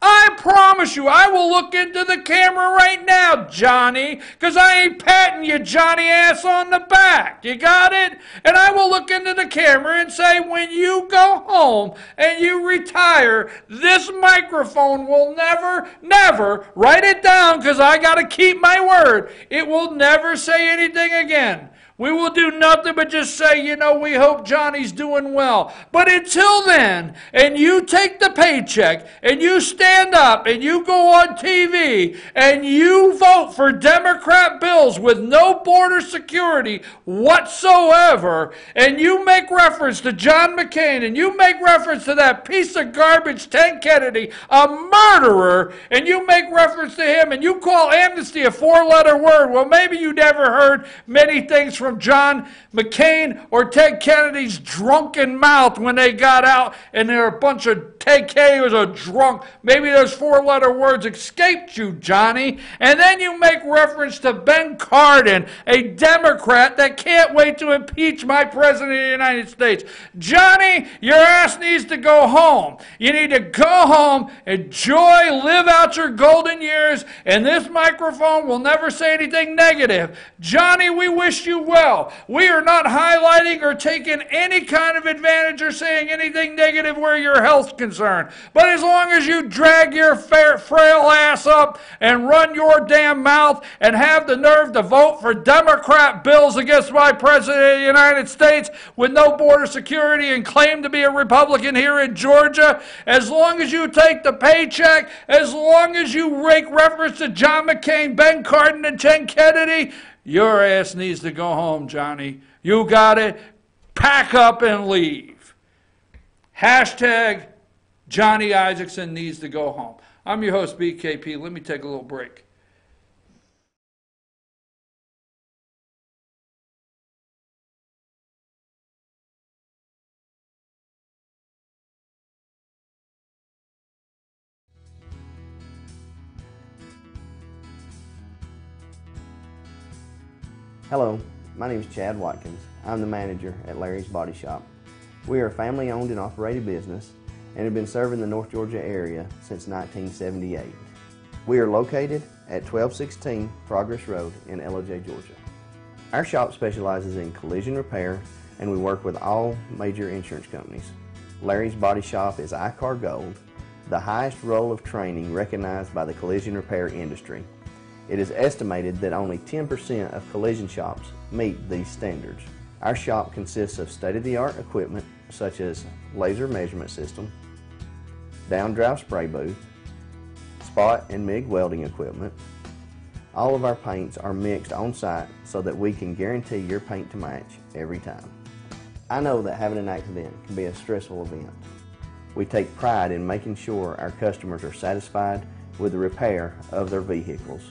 [SPEAKER 1] I promise you, I will look into the camera right now, Johnny, because I ain't patting you Johnny ass on the back. You got it? And I will look into the camera and say, when you go home and you retire, this microphone will never, write it down because I got to keep my word, it will never say anything again. We will do nothing but just say, you know, we hope Johnny's doing well. But until then, and you take the paycheck, and you stand up, and you go on TV, and you vote for Democrat bills with no border security whatsoever, and you make reference to John McCain, and you make reference to that piece of garbage Ted Kennedy, a murderer, and you make reference to him, and you call amnesty a four-letter word, well, maybe you never heard many things from from John McCain or Ted Kennedy's drunken mouth when they got out and there were a bunch of Ted Kennedy was a drunk. Maybe those four-letter words escaped you, Johnny. And then you make reference to Ben Cardin, a Democrat that can't wait to impeach my president of the United States. Johnny, your ass needs to go home. You need to go home, enjoy, live out your golden years, and this microphone will never say anything negative. Johnny, we wish you well. We are not highlighting or taking any kind of advantage or saying anything negative where your health's concerned. But as long as you drag your frail ass up and run your damn mouth and have the nerve to vote for Democrat bills against my president of the United States with no border security and claim to be a Republican here in Georgia, as long as you take the paycheck, as long as you make reference to John McCain, Ben Cardin, and Ted Kennedy, your ass needs to go home, Johnny. You got it. Pack up and leave. Hashtag Johnny Isakson needs to go home. I'm your host, BKP. Let me take a little break.
[SPEAKER 2] Hello, my name is Chad Watkins. I'm the manager at Larry's Body Shop. We are a family-owned and operated business and have been serving the North Georgia area since 1978. We are located at 1216 Progress Road in LOJ, Georgia. Our shop specializes in collision repair and we work with all major insurance companies. Larry's Body Shop is ICAR Gold, the highest role of training recognized by the collision repair industry. It is estimated that only 10% of collision shops meet these standards. Our shop consists of state-of-the-art equipment such as laser measurement system, down-drive spray booth, spot and MIG welding equipment. All of our paints are mixed on site so that we can guarantee your paint to match every time. I know that having an accident can be a stressful event. We take pride in making sure our customers are satisfied with the repair of their vehicles.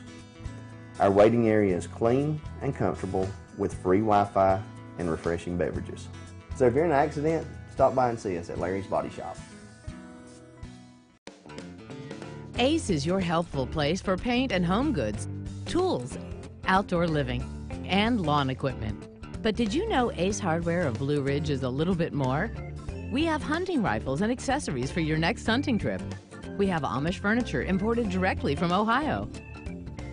[SPEAKER 2] Our waiting area is clean and comfortable with free Wi-Fi and refreshing beverages. So if you're in an accident, stop by and see us at Larry's Body Shop.
[SPEAKER 3] Ace is your healthful place for paint and home goods, tools, outdoor living, and lawn equipment. But did you know Ace Hardware of Blue Ridge is a little bit more? We have hunting rifles and accessories for your next hunting trip. We have Amish furniture imported directly from Ohio.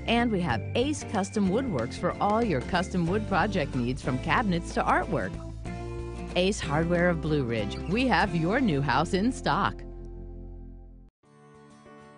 [SPEAKER 3] And we have Ace Custom Woodworks for all your custom wood project needs from cabinets to artwork. Ace Hardware of Blue Ridge, we have your new house in stock.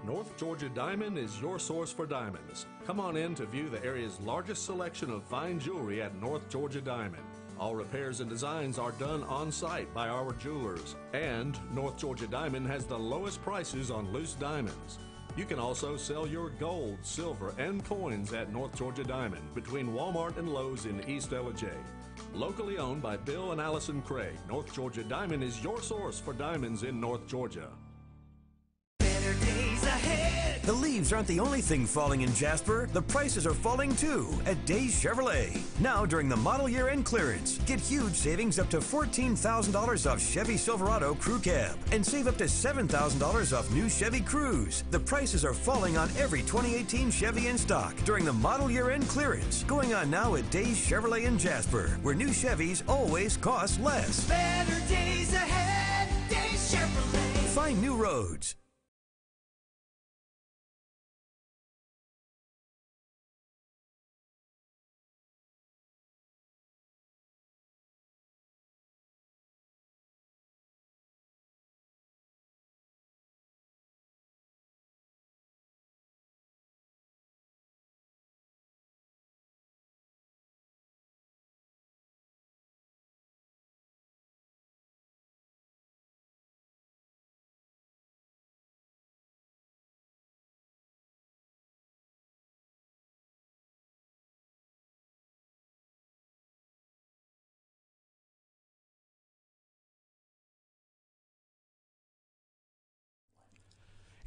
[SPEAKER 4] North Georgia Diamond is your source for diamonds. Come on in to view the area's largest selection of fine jewelry at North Georgia Diamond. All repairs and designs are done on site by our jewelers. And North Georgia Diamond has the lowest prices on loose diamonds. You can also sell your gold, silver, and coins at North Georgia Diamond between Walmart and Lowe's in East LJ. Locally owned by Bill and Allison Craig, North Georgia Diamond is your source for diamonds in North Georgia.
[SPEAKER 6] Better days ahead.
[SPEAKER 5] The leaves aren't the only thing falling in Jasper. The prices are falling too at Days Chevrolet. Now during the model year end clearance, get huge savings up to $14,000 off Chevy Silverado Crew Cab and save up to $7,000 off new Chevy Cruze. The prices are falling on every 2018 Chevy in stock during the model year end clearance. Going on now at Days Chevrolet in Jasper, where new Chevys always cost less.
[SPEAKER 6] Better days ahead. Days Chevrolet.
[SPEAKER 5] Find new roads.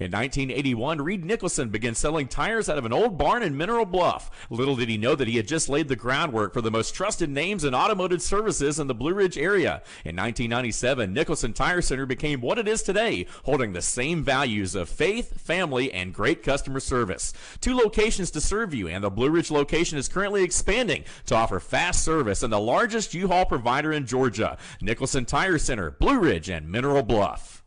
[SPEAKER 7] In 1981, Reed Nicholson began selling tires out of an old barn in Mineral Bluff. Little did he know that he had just laid the groundwork for the most trusted names in automotive services in the Blue Ridge area. In 1997, Nicholson Tire Center became what it is today, holding the same values of faith, family, and great customer service. 2 locations to serve you, and the Blue Ridge location is currently expanding to offer fast service and the largest U-Haul provider in Georgia. Nicholson Tire Center, Blue Ridge, and Mineral Bluff.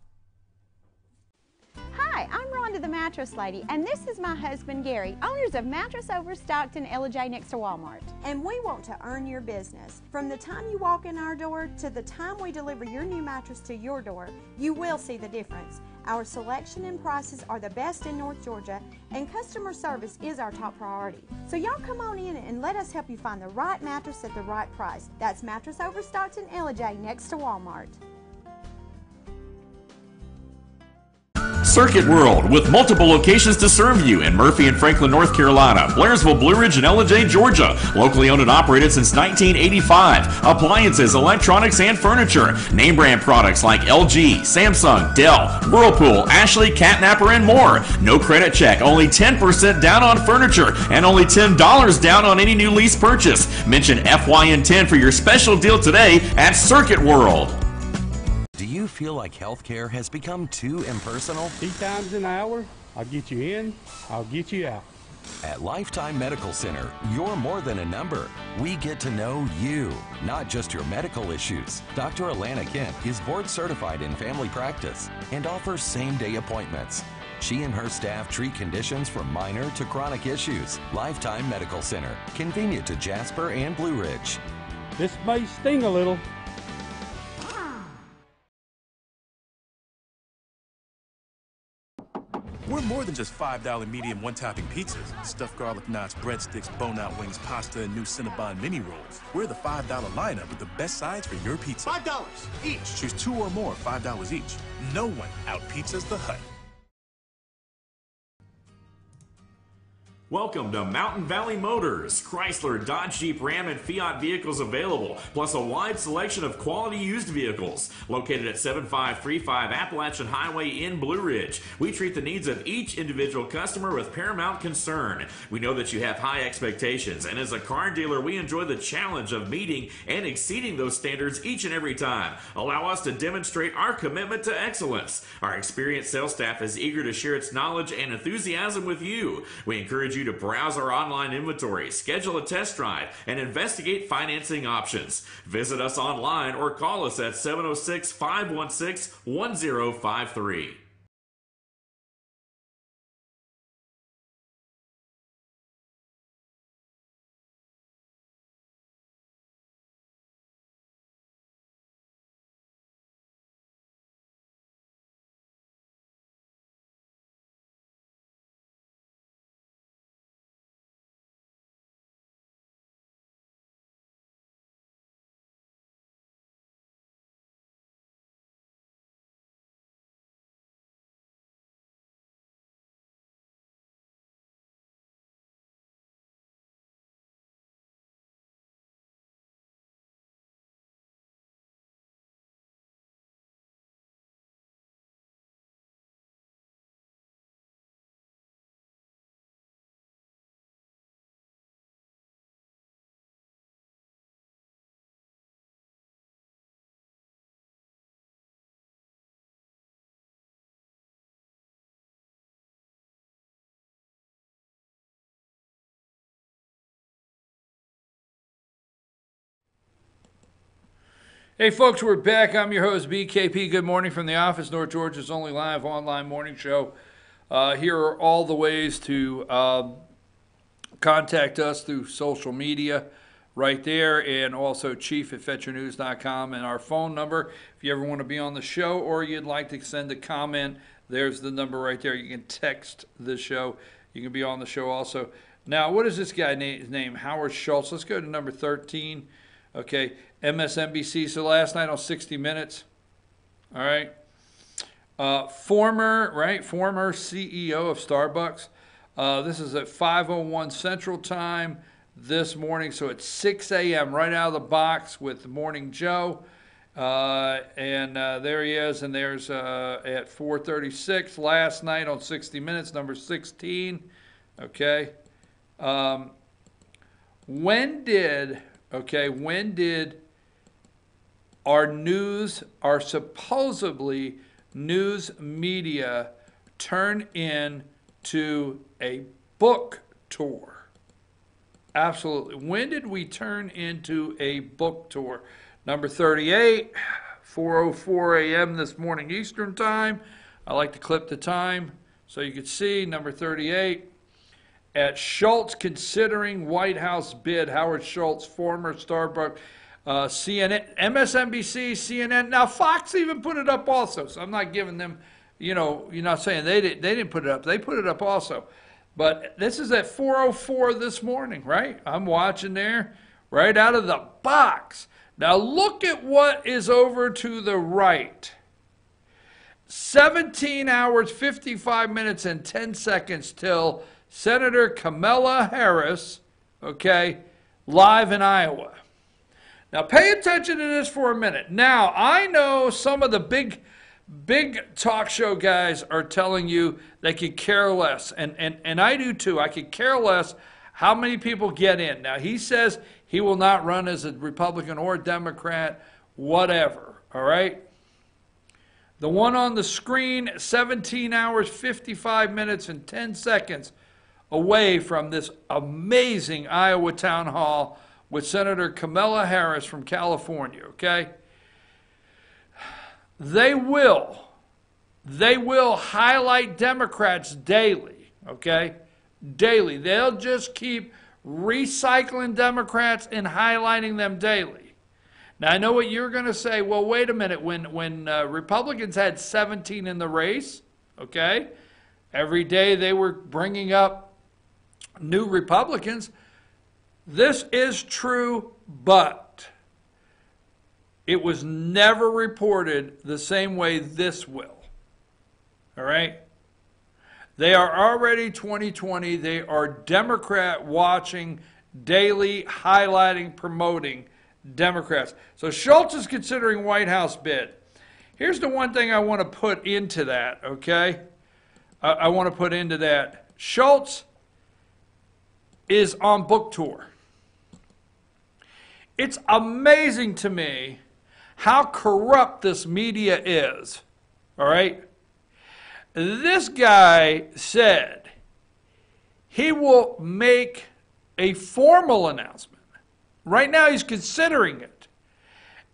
[SPEAKER 8] Hi, I'm Rhonda the Mattress Lady, and this is my husband Gary, owners of Mattress Overstocked in Elijah next to Walmart. And we want to earn your business. From the time you walk in our door to the time we deliver your new mattress to your door, you will see the difference. Our selection and prices are the best in North Georgia, and customer service is our top priority. So y'all come on in and let us help you find the right mattress at the right price. That's Mattress Overstocked in Elijah next to Walmart.
[SPEAKER 7] Circuit World, with multiple locations to serve you in Murphy and Franklin, North Carolina, Blairsville, Blue Ridge, and Elijah, Georgia. Locally owned and operated since 1985. Appliances, electronics, and furniture. Name brand products like LG, Samsung, Dell, Whirlpool, Ashley, Catnapper, and more. No credit check, only 10% down on furniture, and only $10 down on any new lease purchase. Mention FYN10 for your special deal today at Circuit World.
[SPEAKER 13] Do you feel like healthcare has become too impersonal?
[SPEAKER 9] 3 times an hour, I'll get you in, I'll get you out.
[SPEAKER 13] At Lifetime Medical Center, you're more than a number. We get to know you, not just your medical issues. Dr. Alana Kent is board certified in family practice and offers same-day appointments. She and her staff treat conditions from minor to chronic issues. Lifetime Medical Center, convenient to Jasper and Blue Ridge.
[SPEAKER 9] This may sting a little.
[SPEAKER 10] We're more than just $5 medium one-topping pizzas. Stuffed garlic knots, breadsticks, bone-out wings, pasta, and new Cinnabon mini rolls. We're the $5 lineup with the best sides for your pizza.
[SPEAKER 6] $5 each.
[SPEAKER 10] Choose 2 or more, $5 each. No one out-pizzas the Hut.
[SPEAKER 7] Welcome to Mountain Valley Motors. Chrysler, Dodge, Jeep, Ram, and Fiat vehicles available, plus a wide selection of quality used vehicles. Located at 7535 Appalachian Highway in Blue Ridge, we treat the needs of each individual customer with paramount concern. We know that you have high expectations, and as a car dealer, we enjoy the challenge of meeting and exceeding those standards each and every time. Allow us to demonstrate our commitment to excellence. Our experienced sales staff is eager to share its knowledge and enthusiasm with you. We encourage you to browse our online inventory, schedule a test drive, and investigate financing options. Visit us online or call us at 706-516-1053.
[SPEAKER 1] Hey folks, we're back. I'm your host, BKP. Good morning from the office, North Georgia's only live online morning show. Here are all the ways to contact us through social media right there, and also chief@fetchernews.com, and our phone number. If you ever want to be on the show or you'd like to send a comment, there's the number right there. You can text the show. You can be on the show also. Now, what is this guy name? Howard Schultz. Let's go to number 13. Okay, MSNBC. So last night on 60 Minutes, all right, former CEO of Starbucks. This is at 5:01 Central Time this morning. So it's 6 a.m. right out of the box with Morning Joe. There he is, and there's at 4:36 last night on 60 Minutes, number 16. Okay. When did our supposedly news media turn into a book tour? Absolutely. When did we turn into a book tour? Number 38, 4:04 a.m. this morning Eastern time. I like to clip the time so you can see. Number 38. At Schultz considering White House bid, Howard Schultz, former Starbucks, CNN, MSNBC, CNN. Now Fox even put it up also. So I'm not giving them, you're not saying they didn't put it up. They put it up also. But this is at 4:04 this morning, right? I'm watching there, right out of the box. Now look at what is over to the right. 17 hours, 55 minutes, and 10 seconds till Senator Kamala Harris, okay, live in Iowa. Now pay attention to this for a minute. Now I know some of the big talk show guys are telling you they could care less, and I do too. I could care less how many people get in. Now he says he will not run as a Republican or Democrat, whatever, all right? The one on the screen, 17 hours, 55 minutes, and 10 seconds away from this amazing Iowa town hall with Senator Kamala Harris from California, okay? They will highlight Democrats daily, okay? Daily. They'll just keep recycling Democrats and highlighting them daily. Now, I know what you're going to say. Well, wait a minute. When Republicans had 17 in the race, okay, every day they were bringing up new Republicans. This is true, but it was never reported the same way this will. All right? They are already 2020. They are Democrat watching, daily highlighting, promoting Democrats. So Schultz is considering White House bid. Here's the one thing I want to put into that, okay? I want to put into that. Schultz is on book tour. It's amazing to me how corrupt this media is, all right? This guy said he will make a formal announcement. Right now he's considering it.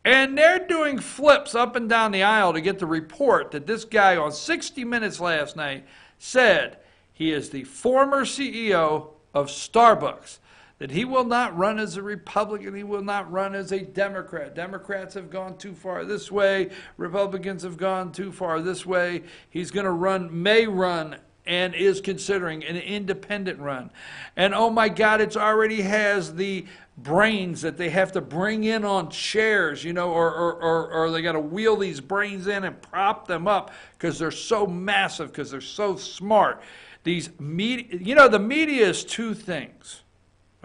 [SPEAKER 1] And they're doing flips up and down the aisle to get the report that this guy on 60 Minutes last night said he is the former CEO of Starbucks, that he will not run as a Republican, he will not run as a Democrat. Democrats have gone too far this way, Republicans have gone too far this way. He's going to run, may run, and is considering an independent run. And oh my God, it already has the brains that they have to bring in on chairs, or they got to wheel these brains in and prop them up because they're so massive, because they're so smart. These media, the media is two things,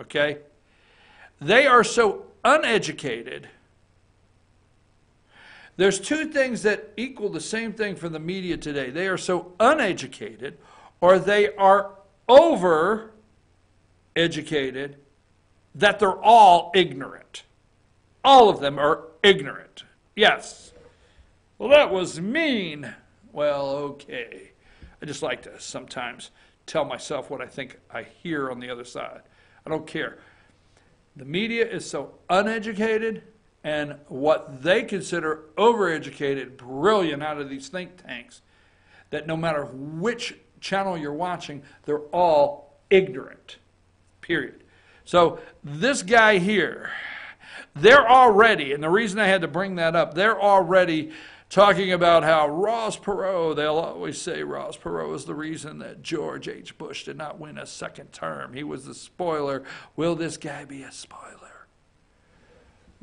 [SPEAKER 1] okay? They are so uneducated. There's two things that equal the same thing for the media today. They are so uneducated, or they are over-educated, that they're all ignorant. All of them are ignorant. Yes. Well, that was mean. Well, okay. I just like to sometimes tell myself what I think I hear on the other side. I don't care. The media is so uneducated, and what they consider overeducated, brilliant out of these think tanks, that no matter which channel you're watching, they're all ignorant, period. So this guy here, they're already, and the reason I had to bring that up, they're already talking about how Ross Perot, they'll always say Ross Perot is the reason that George H. Bush did not win a second term. He was the spoiler. Will this guy be a spoiler?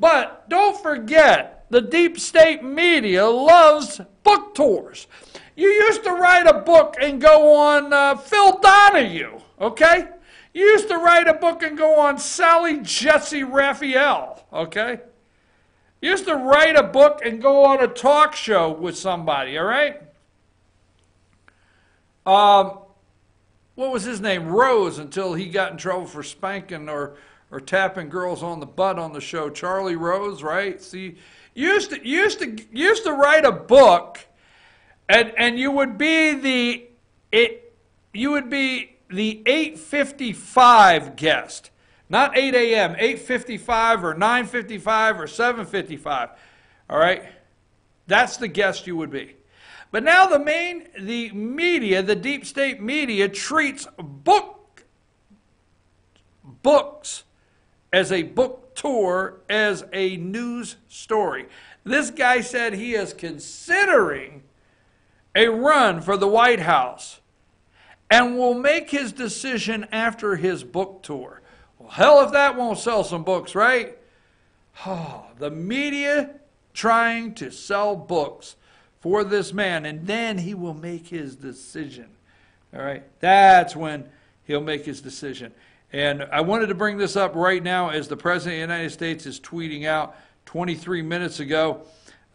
[SPEAKER 1] But don't forget, the deep state media loves book tours. You used to write a book and go on Phil Donahue, okay? You used to write a book and go on Sally Jesse Raphael, okay? You used to write a book and go on a talk show with somebody, all right? What was his name? Rose, until he got in trouble for spanking or tapping girls on the butt on the show. Charlie Rose, right? See, used to write a book, and you would be the 8:55 guest, not 8 a.m. 8:55 or 9:55 or 7:55. All right, that's the guest you would be. But now the media, the deep state media, treats books as a book tour, as a news story. This guy said he is considering a run for the White House and will make his decision after his book tour. Well, hell if that won't sell some books, right? Oh, the media trying to sell books for this man, and then he will make his decision. All right, that's when he'll make his decision. And I wanted to bring this up right now as the President of the United States is tweeting out 23 minutes ago.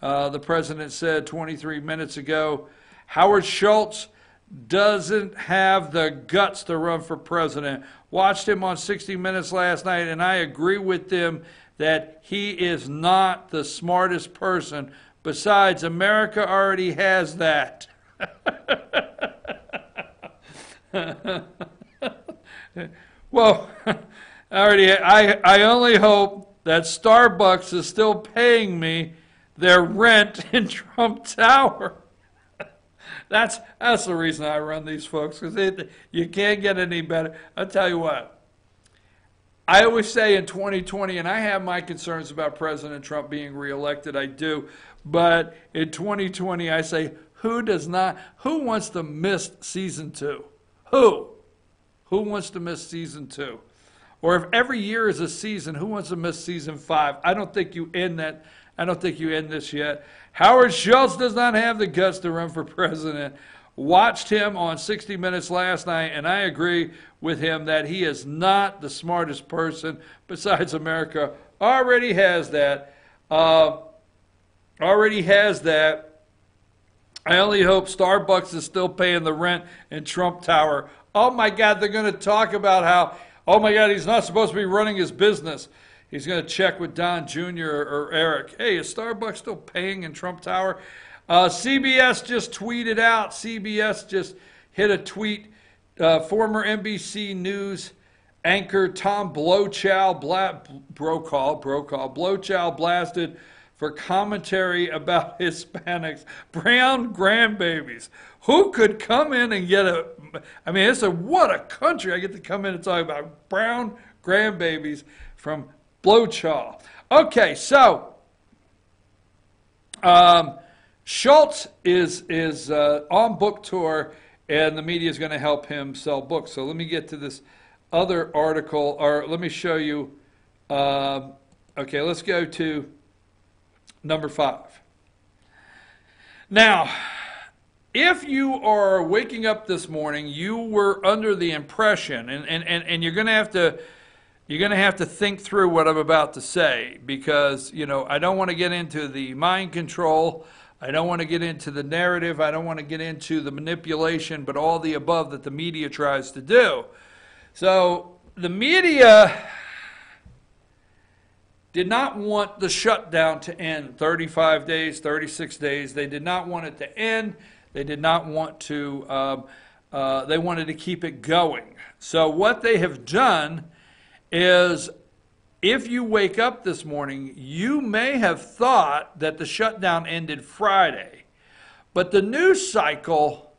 [SPEAKER 1] The President said 23 minutes ago, Howard Schultz doesn't have the guts to run for president. Watched him on 60 Minutes last night, and I agree with them that he is not the smartest person. Besides, America already has that. Well, I only hope that Starbucks is still paying me their rent in Trump Tower. That's the reason I run these folks, because you can't get any better. I'll tell you what. I always say in 2020, and I have my concerns about President Trump being reelected, I do, but in 2020 I say, who wants to miss season 2? Who wants to miss season 2? Or if every year is a season, who wants to miss season 5? I don't think you end that. I don't think you end this yet. Howard Schultz does not have the guts to run for president. Watched him on 60 Minutes last night, and I agree with him that he is not the smartest person. Besides, America already has that. Already has that. I only hope Starbucks is still paying the rent in Trump Tower. Oh my God, they're going to talk about how, oh my God, he's not supposed to be running his business. He's going to check with Don Jr. or Eric. Hey, is Starbucks still paying in Trump Tower? CBS just tweeted out. CBS just hit a tweet. Former NBC News anchor Tom Blochow blasted for commentary about Hispanics, brown grandbabies. Who could come in and get what a country. I get to come in and talk about brown grandbabies from Blochow. Okay, so Schultz is on book tour, and the media is going to help him sell books. So let me get to this other article, or let me show you. Okay, let's go to number 5. Now, if you are waking up this morning, you were under the impression, and you're going to have to think through what I'm about to say, because I don't want to get into the mind control. I don't want to get into the narrative. I don't want to get into the manipulation, but all the above that the media tries to do. So the media did not want the shutdown to end 35 days, 36 days. They did not want it to end. They did not want to, they wanted to keep it going. So what they have done is, if you wake up this morning, you may have thought that the shutdown ended Friday, but the news cycle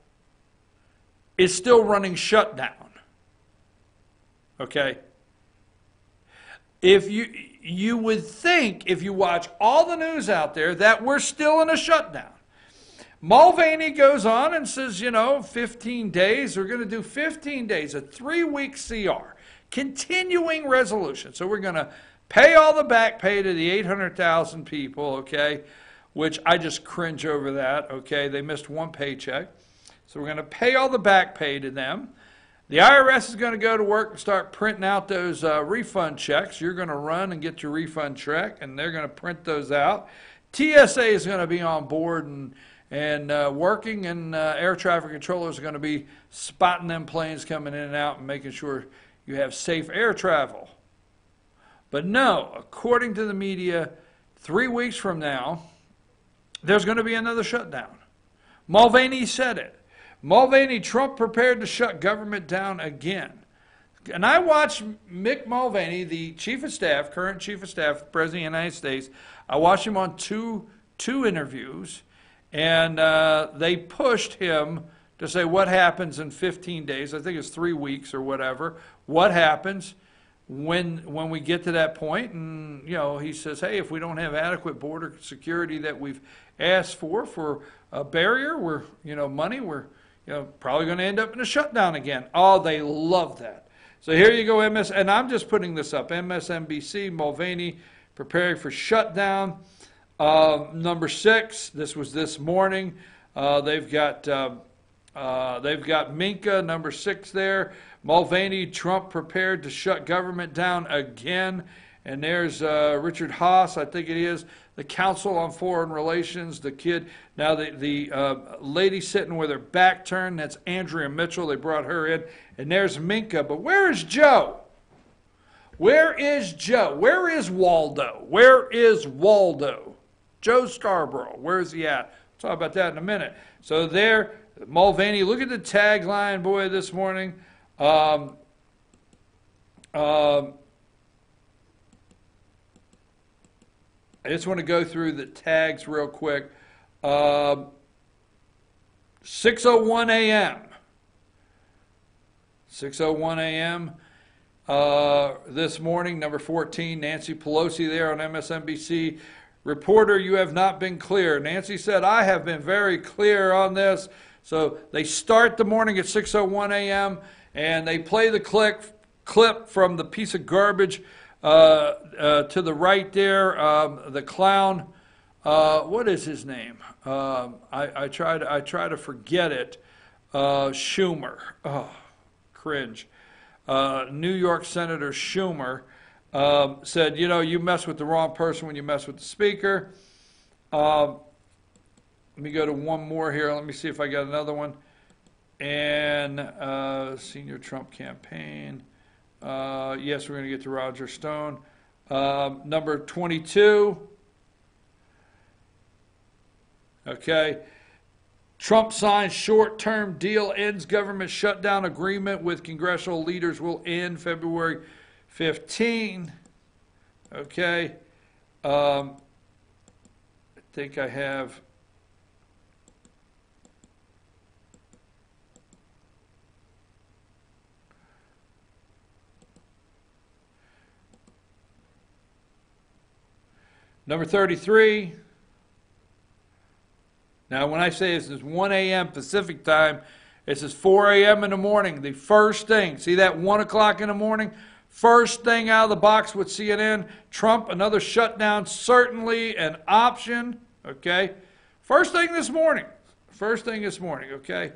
[SPEAKER 1] is still running shutdown. Okay? If you would think, if you watch all the news out there, that we're still in a shutdown. Mulvaney goes on and says, 15 days, we're going to do 15 days, a 3-week CR. Continuing resolution. So we're going to pay all the back pay to the 800,000 people, okay, which I just cringe over that, okay. They missed one paycheck. So we're going to pay all the back pay to them. The IRS is going to go to work and start printing out those refund checks. You're going to run and get your refund check, and they're going to print those out. TSA is going to be on board and working, and air traffic controllers are going to be spotting them planes coming in and out and making sure you have safe air travel. But no, according to the media, 3 weeks from now, there's going to be another shutdown. Mulvaney said it. Mulvaney, Trump prepared to shut government down again. And I watched Mick Mulvaney, the chief of staff, current chief of staff, President of the United States. I watched him on two interviews, and they pushed him to say what happens in 15 days. I think it's 3 weeks or whatever. What happens when we get to that point? And he says, hey, if we don't have adequate border security that we've asked for a barrier, we're money, we're probably going to end up in a shutdown again. Oh, they love that. So here you go, and I'm just putting this up. MSNBC, Mulvaney preparing for shutdown. Number 6. This was this morning. They've got Minka, number 6 there. Mulvaney, Trump prepared to shut government down again. And there's Richard Haas, I think it is, the Council on Foreign Relations, the kid. Now the lady sitting with her back turned, that's Andrea Mitchell. They brought her in. And there's Minka. But where is Joe? Where is Joe? Where is Waldo? Where is Waldo? Joe Scarborough. Where is he at? We'll talk about that in a minute. So there, Mulvaney, look at the tagline, boy, this morning. I just want to go through the tags real quick. 6:01 a.m. 6:01 a.m. This morning, number 14, Nancy Pelosi there on MSNBC. Reporter, you have not been clear. Nancy said, I have been very clear on this. So they start the morning at 6:01 a.m. and they play the clip from the piece of garbage to the right there, the clown. What is his name? I try to forget it. Schumer. Oh, cringe. New York Senator Schumer said, you mess with the wrong person when you mess with the speaker. Let me go to one more here. Let me see if I got another one. And senior Trump campaign. Yes, we're going to get to Roger Stone. Number 22. Okay. Trump signs short-term deal, ends government shutdown agreement with congressional leaders will end February 15. Okay. I think I have... Number 33. Now, when I say this is 1 a.m. Pacific time, this is 4 a.m. in the morning. The first thing, see that 1 o'clock in the morning? First thing out of the box with CNN, Trump, another shutdown, certainly an option, okay? First thing this morning, okay?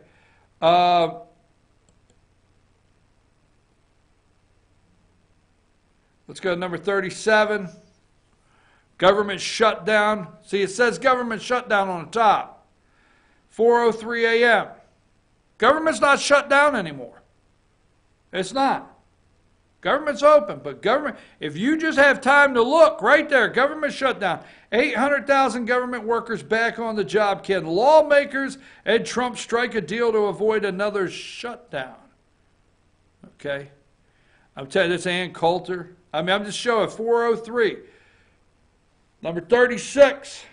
[SPEAKER 1] Let's go to number 37. Government shutdown. See, it says government shutdown on the top. 4:03 a.m. Government's not shut down anymore. It's not. Government's open, but government, if you just have time to look, right there, government shutdown. 800,000 government workers back on the job. Can lawmakers and Trump strike a deal to avoid another shutdown? Okay. I'm telling you, this Ann Coulter. I'm just showing 4:03. Number 36.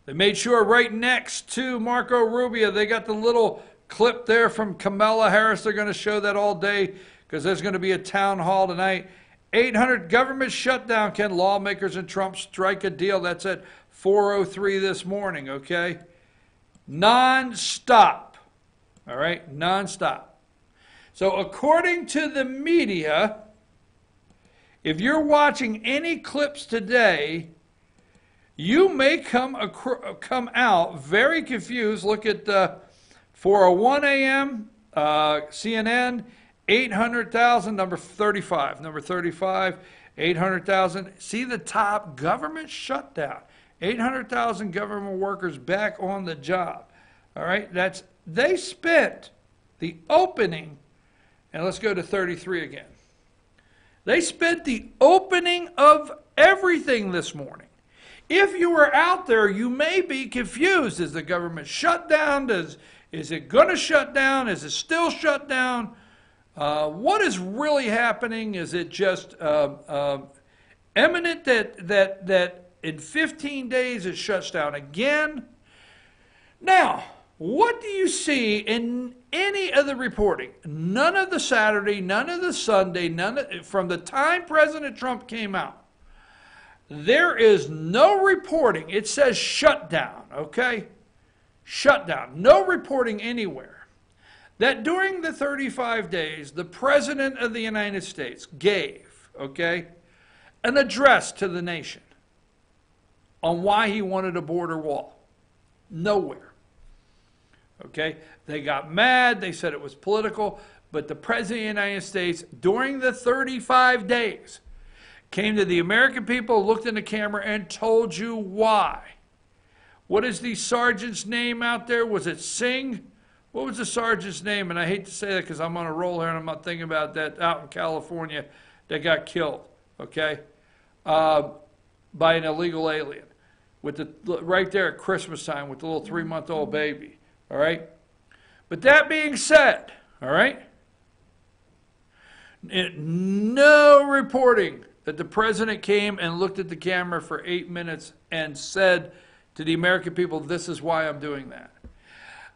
[SPEAKER 1] They made sure right next to Marco Rubio, they got the little clip there from Kamala Harris. They're going to show that all day because there's going to be a town hall tonight. 800 government shutdown. Can lawmakers and Trump strike a deal? That's at 4:03 this morning, okay? Non-stop. All right? Non-stop. So according to the media, if you're watching any clips today, you may come out very confused. Look at 4:01 a.m., CNN, 800,000, number 35. Number 35, 800,000. See the top, government shutdown. 800,000 government workers back on the job. All right, they spent the opening, and let's go to 33 again. They spent the opening of everything this morning. If you were out there, you may be confused. Is the government shut down? Is it going to shut down? Is it still shut down? What is really happening? Is it just imminent that in 15 days it shuts down again? Now, what do you see in any of the reporting? None of the Saturday, none of the Sunday, from the time President Trump came out. There is no reporting. It says shutdown, okay? Shutdown. No reporting anywhere that during the 35 days, the President of the United States gave, okay, an address to the nation on why he wanted a border wall. Nowhere. Okay? They got mad. They said it was political. But the President of the United States, during the 35 days, came to the American people, looked in the camera, and told you why. What is the sergeant's name out there? Was it Singh? What was the sergeant's name? And I hate to say that because I'm on a roll here and I'm not thinking about that out in California that got killed, okay, by an illegal alien. Right there at Christmas time with the little 3-month-old baby, all right? But that being said, all right, no reporting that the president came and looked at the camera for 8 minutes and said to the American people, this is why I'm doing that.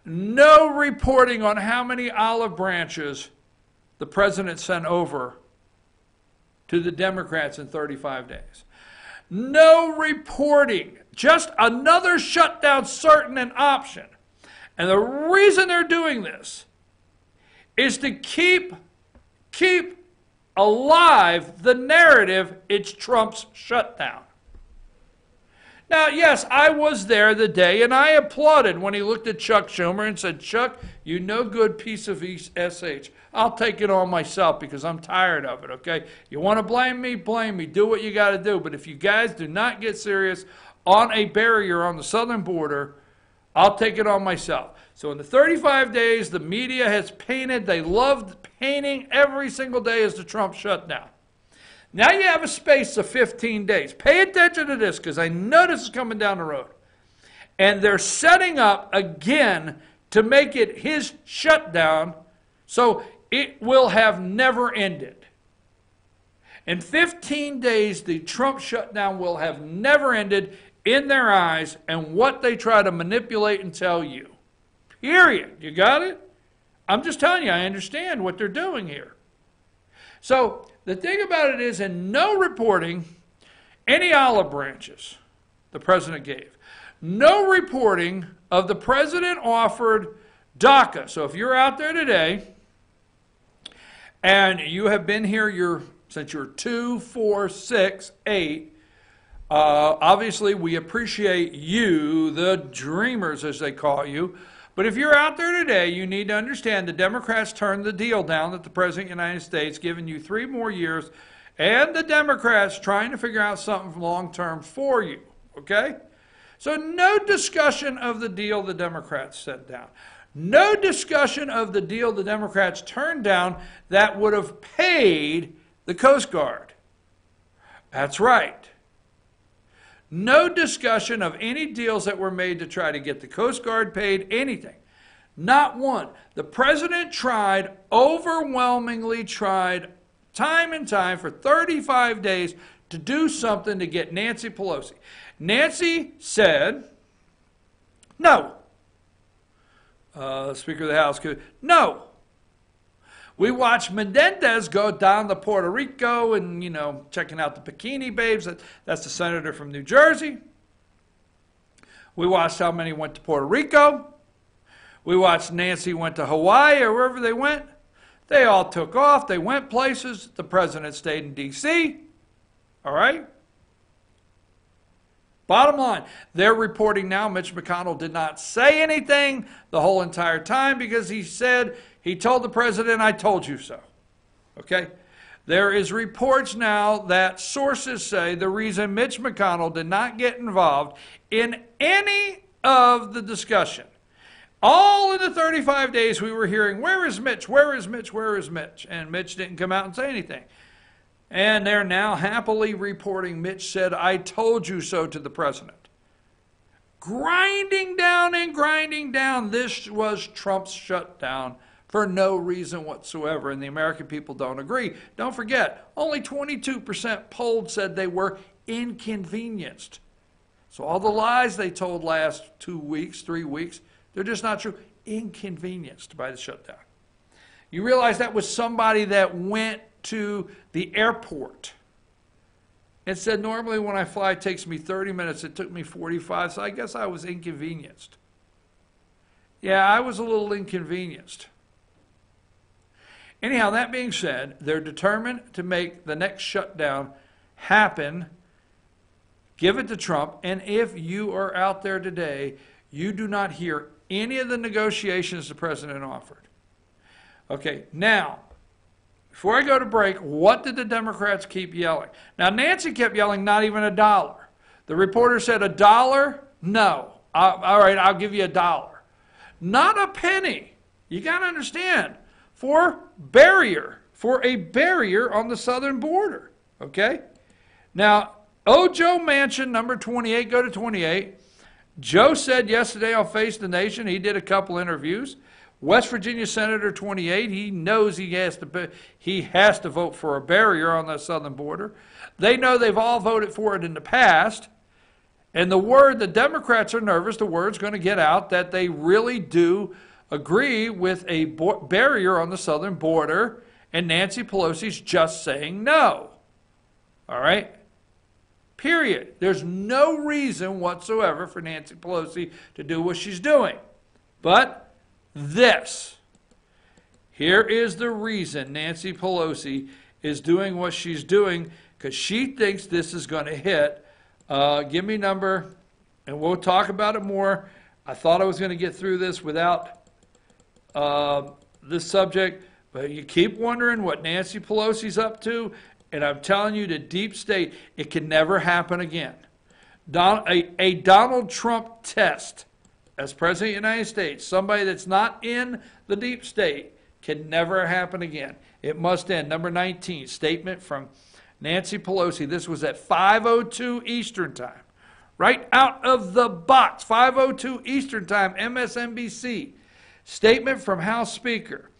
[SPEAKER 1] No reporting on how many olive branches the president sent over to the Democrats in 35 days. No reporting. Just another shutdown, certain and option. And the reason they're doing this is to keep alive the narrative it's Trump's shutdown. Now, yes, I was there the day, and I applauded when he looked at Chuck Schumer and said, Chuck, you no good piece of SH. I'll take it on myself because I'm tired of it, okay? You want to blame me? Blame me. Do what you got to do. But if you guys do not get serious on a barrier on the southern border, I'll take it on myself. So in the 35 days, the media has painted, they loved painting every single day as the Trump shutdown. Now you have a space of 15 days. Pay attention to this because I know this is coming down the road. And they're setting up again to make it his shutdown so it will have never ended. In 15 days, the Trump shutdown will have never ended in their eyes and what they try to manipulate and tell you. Period. You got it? I'm just telling you, I understand what they're doing here. So the thing about it is, in no reporting, any olive branches the president gave. No reporting of the president offered DACA. So if you're out there today and you have been here since you're 2, 4, 6, 8, obviously we appreciate you, the dreamers as they call you. But if you're out there today, you need to understand the Democrats turned the deal down that the President of the United States, giving you 3 more years, and the Democrats trying to figure out something long-term for you, okay? So no discussion of the deal the Democrats sent down. No discussion of the deal the Democrats turned down that would have paid the Coast Guard. That's right. No discussion of any deals that were made to try to get the Coast Guard paid, anything. Not one. The president overwhelmingly tried, time and time for 35 days to do something to get Nancy Pelosi. Nancy said, no. Speaker of the House, no. We watched Menendez go down to Puerto Rico and, checking out the bikini babes. That's the senator from New Jersey. We watched how many went to Puerto Rico. We watched Nancy went to Hawaii or wherever they went. They all took off. They went places. The president stayed in D.C. All right? Bottom line, they're reporting now Mitch McConnell did not say anything the whole entire time because he told the president, I told you so. Okay? There is reports now that sources say the reason Mitch McConnell did not get involved in any of the discussion, all in the 35 days we were hearing, where is Mitch, where is Mitch, where is Mitch? And Mitch didn't come out and say anything. And they're now happily reporting Mitch said, I told you so to the president. Grinding down and grinding down. This was Trump's shutdown for no reason whatsoever, and the American people don't agree. Don't forget, only 22% polled said they were inconvenienced. So all the lies they told last 2 weeks, 3 weeks, they're just not true. Inconvenienced by the shutdown. You realize that was somebody that went to the airport and said, normally when I fly it takes me 30 minutes, it took me 45, so I guess I was inconvenienced. Yeah, I was a little inconvenienced. Anyhow, that being said, they're determined to make the next shutdown happen, give it to Trump, and if you are out there today, you do not hear any of the negotiations the president offered. Okay, now, before I go to break, what did the Democrats keep yelling? Now, Nancy kept yelling, not even $1. The reporter said, $1? No. All right, I'll give you $1. Not a penny. You got to understand. For a barrier on the southern border. Okay? Now, Joe Manchin, number 28, go to 28. Joe said yesterday on Face the Nation, he did a couple interviews. West Virginia Senator 28, he knows he has to vote for a barrier on the southern border. They know they've all voted for it in the past. And the Democrats are nervous, the word's going to get out that they really do agree with a barrier on the southern border, and Nancy Pelosi's just saying no. All right? Period. There's no reason whatsoever for Nancy Pelosi to do what she's doing. But here is the reason Nancy Pelosi is doing what she's doing, because she thinks this is going to hit. Give me number, and we'll talk about it more. I thought I was going to get through this without this subject, but you keep wondering what Nancy Pelosi's up to, and I'm telling you, the deep state, it can never happen again. A Donald Trump test as President of the United States, somebody that's not in the deep state, can never happen again. It must end. Number 19, statement from Nancy Pelosi. This was at 5:02 Eastern Time. Right out of the box, 5:02 Eastern Time, MSNBC. Statement from House Speaker.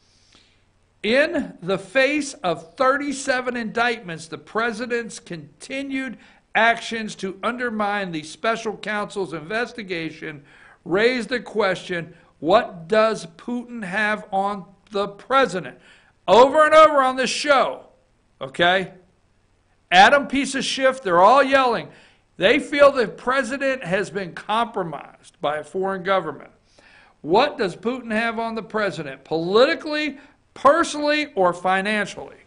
[SPEAKER 1] In the face of 37 indictments, the president's continued actions to undermine the special counsel's investigation raised the question, what does Putin have on the president? Over and over on this show, okay? Adam piece of Schiff, they're all yelling. They feel the president has been compromised by a foreign government. What does Putin have on the president? Politically, personally, or financially?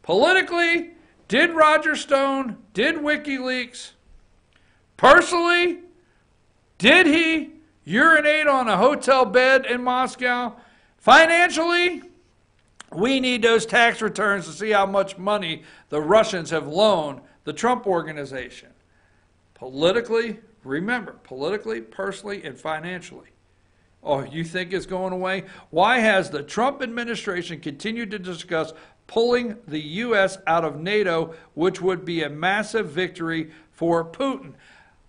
[SPEAKER 1] Politically, did Roger Stone, did WikiLeaks? Personally, did he urinate on a hotel bed in Moscow? Financially, we need those tax returns to see how much money the Russians have loaned the Trump organization. Politically, remember, politically, personally, and financially. Oh, you think it's going away? Why has the Trump administration continued to discuss pulling the U.S. out of NATO, which would be a massive victory for Putin?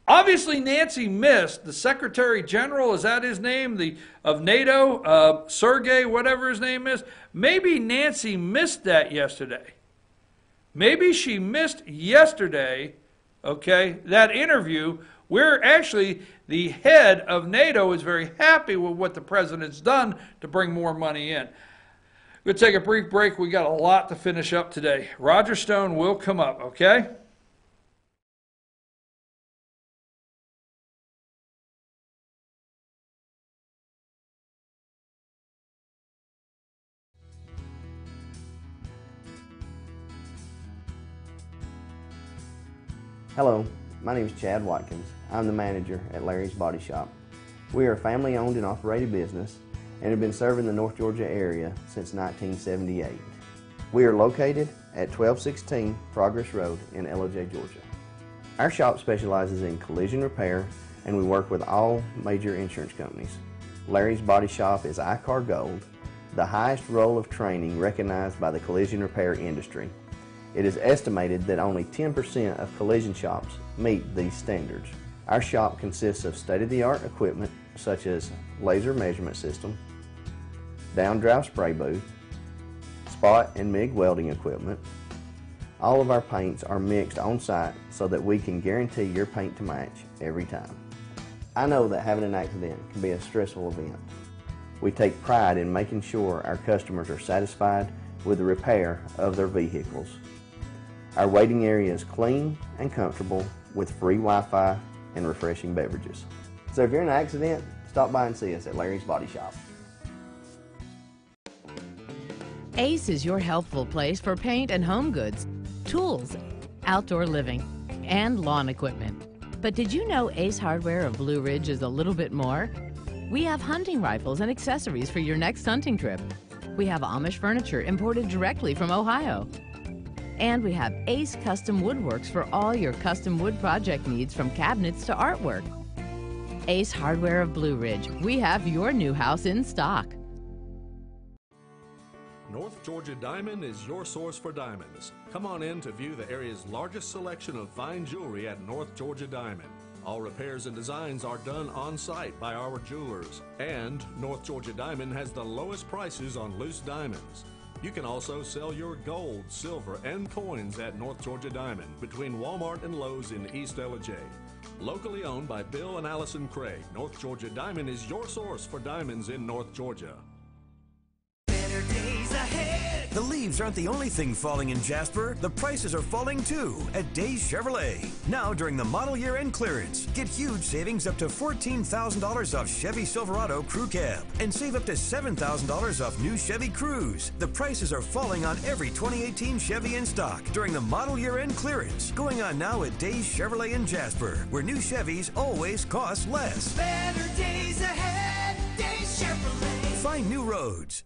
[SPEAKER 1] Obviously, Nancy missed the Secretary General, is that his name, of NATO, Sergey, whatever his name is. Maybe Nancy missed that yesterday. Maybe she missed yesterday, okay, that interview where actually the head of NATO is very happy with what the president's done to bring more money in. We'll take a brief break. We got a lot to finish up today. Roger Stone will come up, okay?
[SPEAKER 2] Hello, My name is Chad Watkins. I'm the manager at Larry's Body Shop. We are a family-owned and operated business and have been serving the North Georgia area since 1978. We are located at 1216 Progress Road in LJ, Georgia. Our shop specializes in collision repair and we work with all major insurance companies. Larry's Body Shop is ICAR Gold, the highest role of training recognized by the collision repair industry. It is estimated that only 10% of collision shops meet these standards. Our shop consists of state-of-the-art equipment such as laser measurement system, down-drive spray booth, spot and MIG welding equipment. All of our paints are mixed on-site so that we can guarantee your paint to match every time. I know that having an accident can be a stressful event. We take pride in making sure our customers are satisfied with the repair of their vehicles. Our waiting area is clean and comfortable with free Wi-Fi and refreshing beverages. So if you're in an accident, stop by and see us at Larry's Body Shop.
[SPEAKER 3] Ace is your helpful place for paint and home goods, tools, outdoor living, and lawn equipment. But did you know Ace Hardware of Blue Ridge is a little bit more? We have hunting rifles and accessories for your next hunting trip. We have Amish furniture imported directly from Ohio. And we have Ace Custom Woodworks for all your custom wood project needs from cabinets to artwork. Ace Hardware of Blue Ridge, we have your new house in stock.
[SPEAKER 4] North Georgia Diamond is your source for diamonds. Come on in to view the area's largest selection of fine jewelry at North Georgia Diamond. All repairs and designs are done on-site by our jewelers. And North Georgia Diamond has the lowest prices on loose diamonds. You can also sell your gold, silver, and coins at North Georgia Diamond between Walmart and Lowe's in East LJ. Locally owned by Bill and Allison Craig, North Georgia Diamond is your source for diamonds in North Georgia.
[SPEAKER 6] Better days ahead.
[SPEAKER 5] The leaves aren't the only thing falling in Jasper. The prices are falling too at Days Chevrolet. Now during the model year end clearance, get huge savings up to $14,000 off Chevy Silverado Crew Cab and save up to $7,000 off new Chevy Cruze. The prices are falling on every 2018 Chevy in stock during the model year end clearance. Going on now at Days Chevrolet in Jasper, where new Chevys always cost less.
[SPEAKER 6] Better days ahead. Days Chevrolet.
[SPEAKER 5] Find new roads.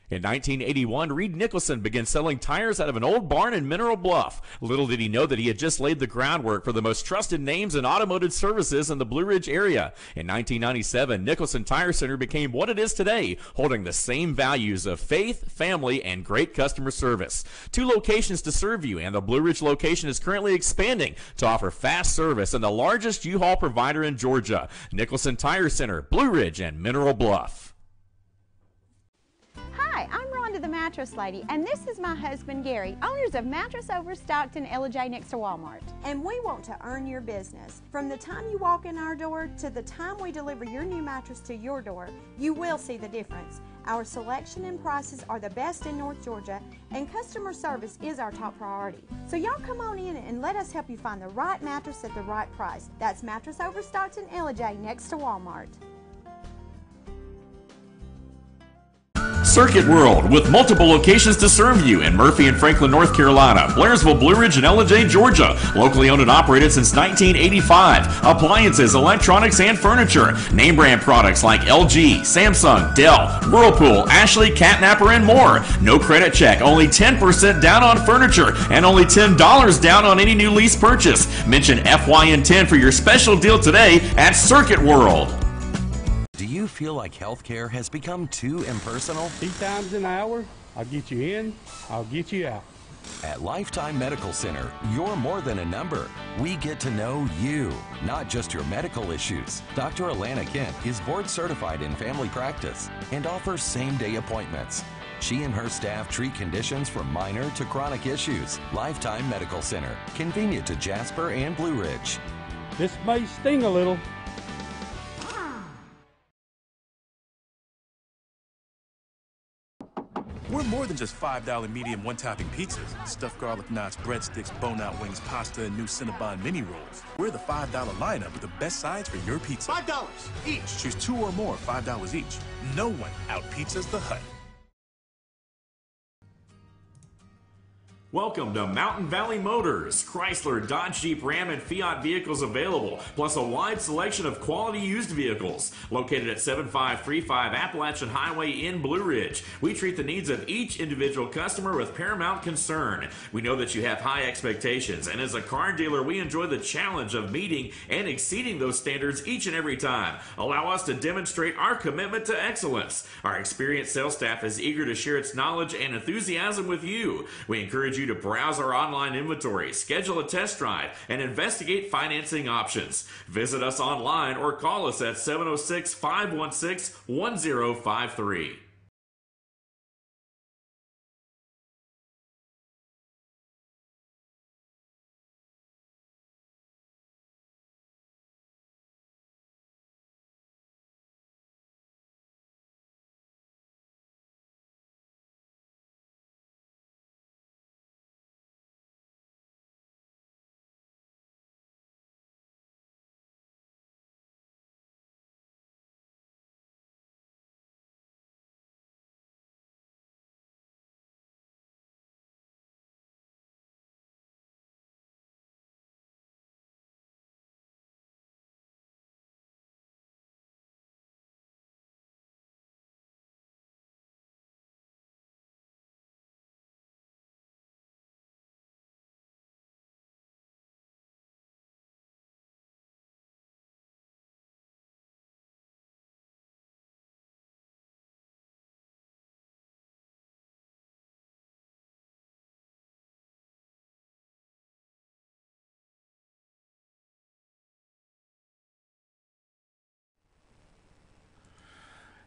[SPEAKER 14] In 1981, Reed Nicholson began selling tires out of an old barn in Mineral Bluff. Little did he know that he had just laid the groundwork for the most trusted names in automotive services in the Blue Ridge area. In 1997, Nicholson Tire Center became what it is today, holding the same values of faith, family, and great customer service. 2 locations to serve you, and the Blue Ridge location is currently expanding to offer fast service and the largest U-Haul provider in Georgia. Nicholson Tire Center, Blue Ridge, and Mineral Bluff.
[SPEAKER 8] Hi, I'm Rhonda the Mattress Lady, and this is my husband Gary, owners of Mattress Overstocked in LJ next to Walmart. And we want to earn your business. From the time you walk in our door to the time we deliver your new mattress to your door, you will see the difference. Our selection and prices are the best in North Georgia, and customer service is our top priority. So y'all come on in and let us help you find the right mattress at the right price. That's Mattress Overstocked in LJ next to Walmart.
[SPEAKER 7] Circuit World, with multiple locations to serve you in Murphy and Franklin, North Carolina, Blairsville, Blue Ridge, and LJ, Georgia. Locally owned and operated since 1985. Appliances, electronics, and furniture. Name brand products like LG, Samsung, Dell, Whirlpool, Ashley, Catnapper, and more. No credit check, only 10% down on furniture, and only $10 down on any new lease purchase. Mention FYN10 for your special deal today at Circuit World.
[SPEAKER 13] Do you feel like healthcare has become too impersonal?
[SPEAKER 9] 3 times an hour, I'll get you in, I'll get you out.
[SPEAKER 13] At Lifetime Medical Center, you're more than a number. We get to know you, not just your medical issues. Dr. Alana Kent is board certified in family practice and offers same-day appointments. She and her staff treat conditions from minor to chronic issues. Lifetime Medical Center, convenient to Jasper and Blue Ridge.
[SPEAKER 9] This may sting a little.
[SPEAKER 10] We're more than just $5 medium one-topping pizzas, stuffed garlic knots, breadsticks, bone-out wings, pasta, and new Cinnabon mini rolls. We're the $5 lineup with the best sides for your pizza.
[SPEAKER 6] $5 each.
[SPEAKER 10] Choose 2 or more, $5 each. No one out-pizzas the Hut.
[SPEAKER 7] Welcome to Mountain Valley Motors. Chrysler, Dodge, Jeep, Ram, and Fiat vehicles available, plus a wide selection of quality used vehicles. Located at 7535 Appalachian Highway in Blue Ridge, we treat the needs of each individual customer with paramount concern. We know that you have high expectations, and as a car dealer, we enjoy the challenge of meeting and exceeding those standards each and every time. Allow us to demonstrate our commitment to excellence. Our experienced sales staff is eager to share its knowledge and enthusiasm with you. We encourage you to browse our online inventory, schedule a test drive, and investigate financing options. Visit us online or call us at 706-516-1053.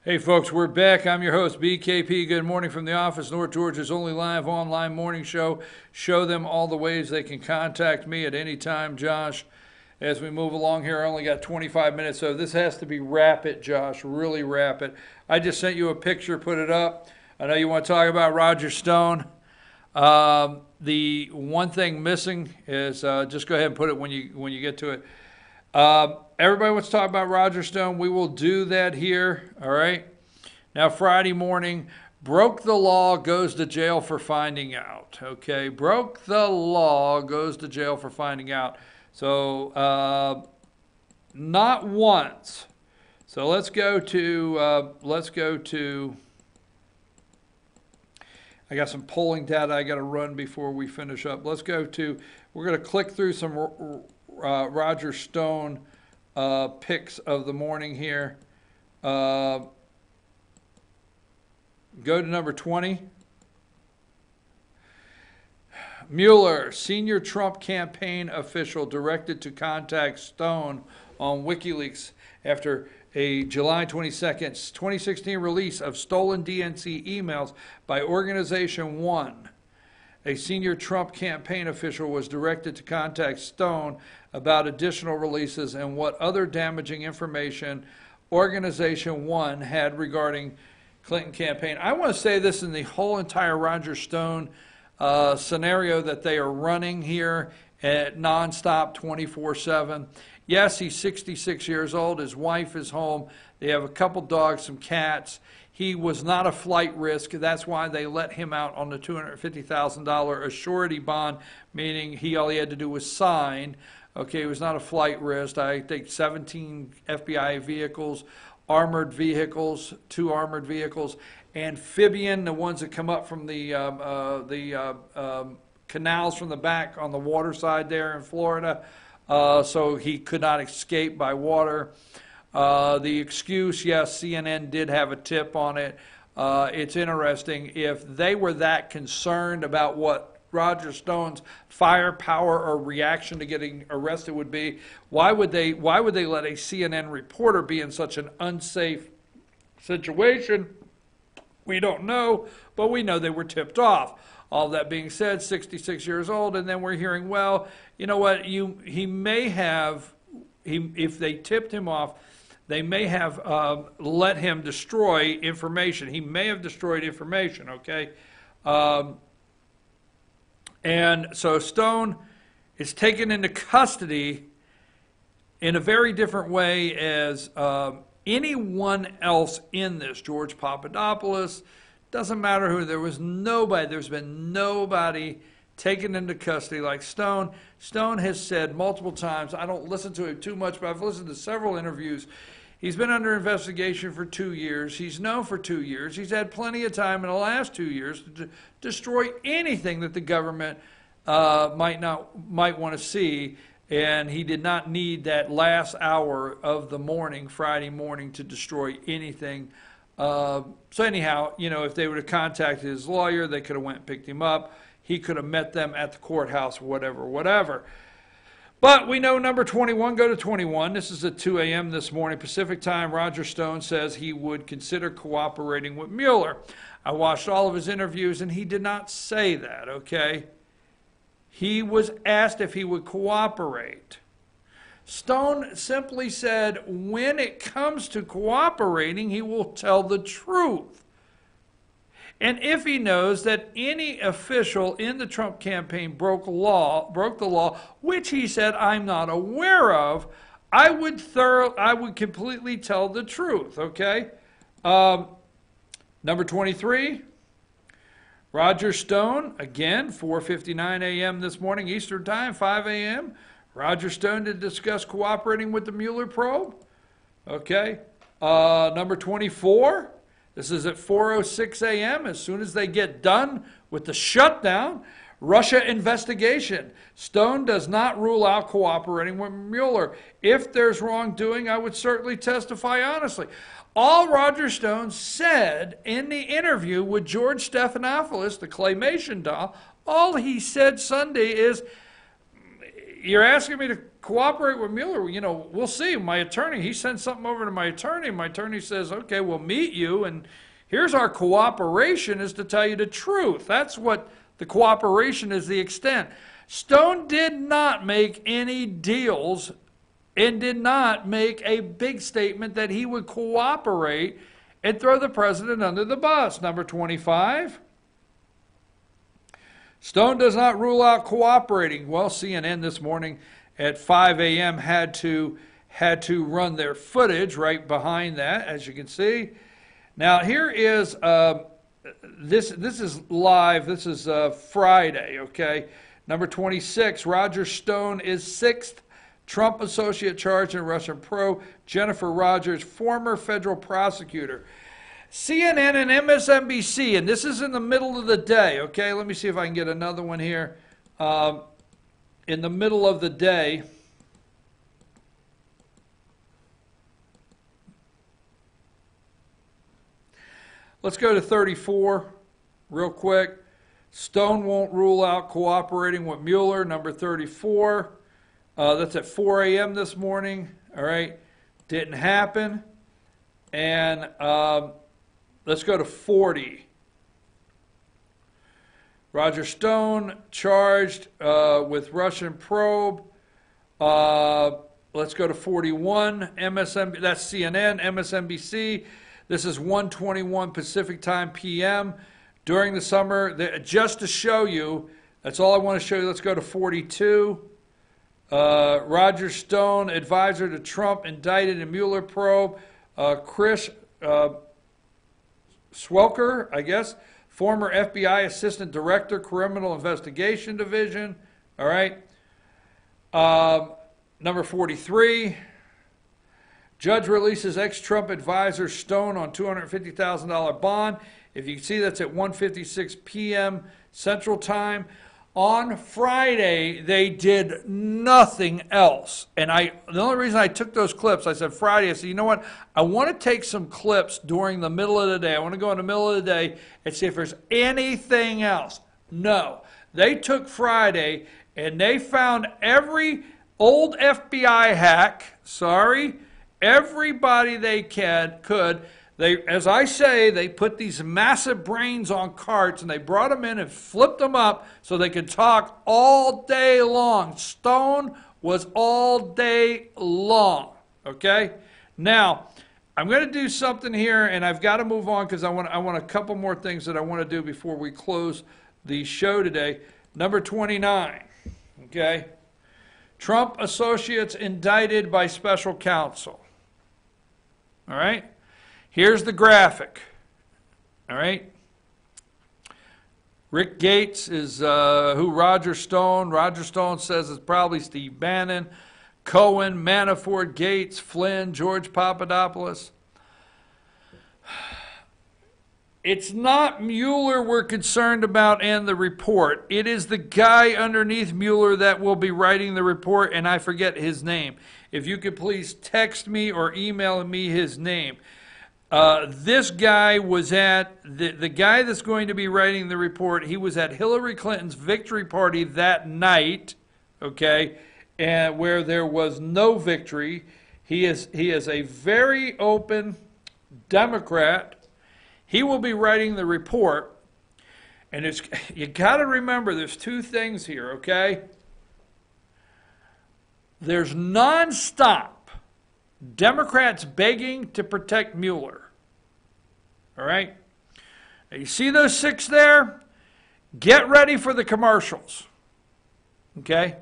[SPEAKER 1] Hey folks, we're back. I'm your host, BKP. Good morning from the office, North Georgia's only live online morning show. Show them all the ways they can contact me at any time, Josh. As we move along here, I only got 25 minutes, so this has to be rapid, Josh, really rapid. I just sent you a picture, put it up. I know you want to talk about Roger Stone. The one thing missing is, just go ahead and put it when you get to it. Everybody wants to talk about Roger Stone. We will do that here, all right? Now, Friday morning, broke the law, goes to jail for finding out, okay? Broke the law, goes to jail for finding out. So, not once. So let's go to, I got some polling data I got to run before we finish up. Let's go to, we're going to click through some Roger Stone picks of the morning here. Go to number 20. Mueller, senior Trump campaign official, directed to contact Stone on WikiLeaks after a July 22nd, 2016 release of stolen DNC emails by Organization 1. A senior Trump campaign official was directed to contact Stone about additional releases and what other damaging information Organization 1 had regarding Clinton campaign. I want to say this in the whole entire Roger Stone scenario that they are running here at nonstop 24/7. Yes, he's 66 years old. His wife is home. They have a couple dogs, some cats. He was not a flight risk. That's why they let him out on the $250,000 assurity bond, meaning all he had to do was sign. Okay, he was not a flight risk. I think 17 FBI vehicles, armored vehicles, 2 armored vehicles, amphibian, the ones that come up from the canals from the back on the water side there in Florida. So he could not escape by water. The excuse, yes, CNN did have a tip on it. It's interesting. If they were that concerned about what Roger Stone's firepower or reaction to getting arrested would be. Why would they let a CNN reporter be in such an unsafe situation? We don't know, but we know they were tipped off. All that being said, 66 years old, and then we're hearing, well, you know what, he may have, if they tipped him off, they may have let him destroy information. He may have destroyed information, okay? And so Stone is taken into custody in a very different way as anyone else in this. George Papadopoulos, doesn't matter who, there's been nobody taken into custody like Stone. Stone has said multiple times, I don't listen to him too much, but I've listened to several interviews. He's been under investigation for 2 years. He's known for 2 years. He's had plenty of time in the last 2 years to destroy anything that the government might want to see. And he did not need that last hour of the morning, Friday morning, to destroy anything. So anyhow, you know, if they would have contacted his lawyer, they could have went and picked him up. He could have met them at the courthouse, whatever. But we know number 21, go to 21. This is at 2 a.m. this morning, Pacific time. Roger Stone says he would consider cooperating with Mueller. I watched all of his interviews, and he did not say that, okay? He was asked if he would cooperate. Stone simply said when it comes to cooperating, he will tell the truth. And if he knows that any official in the Trump campaign broke the law, which he said I'm not aware of, I would completely tell the truth, okay? Number 23, Roger Stone, again, 4:59 a.m. this morning, Eastern Time, 5 a.m., Roger Stone to discuss cooperating with the Mueller probe. Okay. Number 24. This is at 4:06 a.m. As soon as they get done with the shutdown, Russia investigation. Stone does not rule out cooperating with Mueller. If there's wrongdoing, I would certainly testify honestly. All Roger Stone said in the interview with George Stephanopoulos, the claymation doll, all he said Sunday is, you're asking me to cooperate with Mueller. You know, we'll see. My attorney, he sent something over to my attorney. My attorney says, okay, we'll meet you, and here's our cooperation is to tell you the truth. That's what the cooperation is, the extent. Stone did not make any deals and did not make a big statement that he would cooperate and throw the president under the bus. Number 25. Stone does not rule out cooperating. Well, CNN this morning at 5 a.m. had to run their footage right behind that, as you can see. Now here is this is live. This is Friday. Okay, number 26. Roger Stone is 6th Trump associate charged in Russian probe. Jennifer Rogers, former federal prosecutor. CNN and MSNBC, and this is in the middle of the day, okay? Let me see if I can get another one here. In the middle of the day. Let's go to 34 real quick. Stone won't rule out cooperating with Mueller, number 34. That's at 4 a.m. this morning, all right? Didn't happen. And let's go to 40. Roger Stone charged with Russian probe. Let's go to 41. MSNBC, that's CNN, MSNBC. This is 1:21 Pacific Time p.m. During the summer, just to show you, that's all I want to show you. Let's go to 42. Roger Stone, advisor to Trump, indicted in Mueller probe. Chris Swelker, I guess, former FBI Assistant Director, Criminal Investigation Division. All right. Number 43. Judge releases ex-Trump advisor Stone on $250,000 bond. If you can see, that's at 1:56 p.m. Central Time. On Friday, they did nothing else. And the only reason I took those clips, I said Friday, I said, you know what? I want to take some clips during the middle of the day. I want to go in the middle of the day and see if there's anything else. No. They took Friday and they found every old FBI hack, everybody they could. They, as I say, they put these massive brains on carts and they brought them in and flipped them up so they could talk all day long. Stone was all day long, okay? Now, I'm going to do something here, and I've got to move on because I want a couple more things that I want to do before we close the show today. Number 29, okay? Trump associates indicted by special counsel. All right? Here's the graphic. All right? Rick Gates is who Roger Stone says is probably Steve Bannon. Cohen, Manafort, Gates, Flynn, George Papadopoulos. It's not Mueller we're concerned about and the report. It is the guy underneath Mueller that will be writing the report, and I forget his name. If you could please text me or email me his name. This guy was at, the guy that's going to be writing the report, he was at Hillary Clinton's victory party that night, okay, and where there was no victory. He is a very open Democrat. He will be writing the report, and it's, you got to remember there's two things here, okay? There's nonstop Democrats begging to protect Mueller. All right? Now, you see those 6 there? Get ready for the commercials. Okay?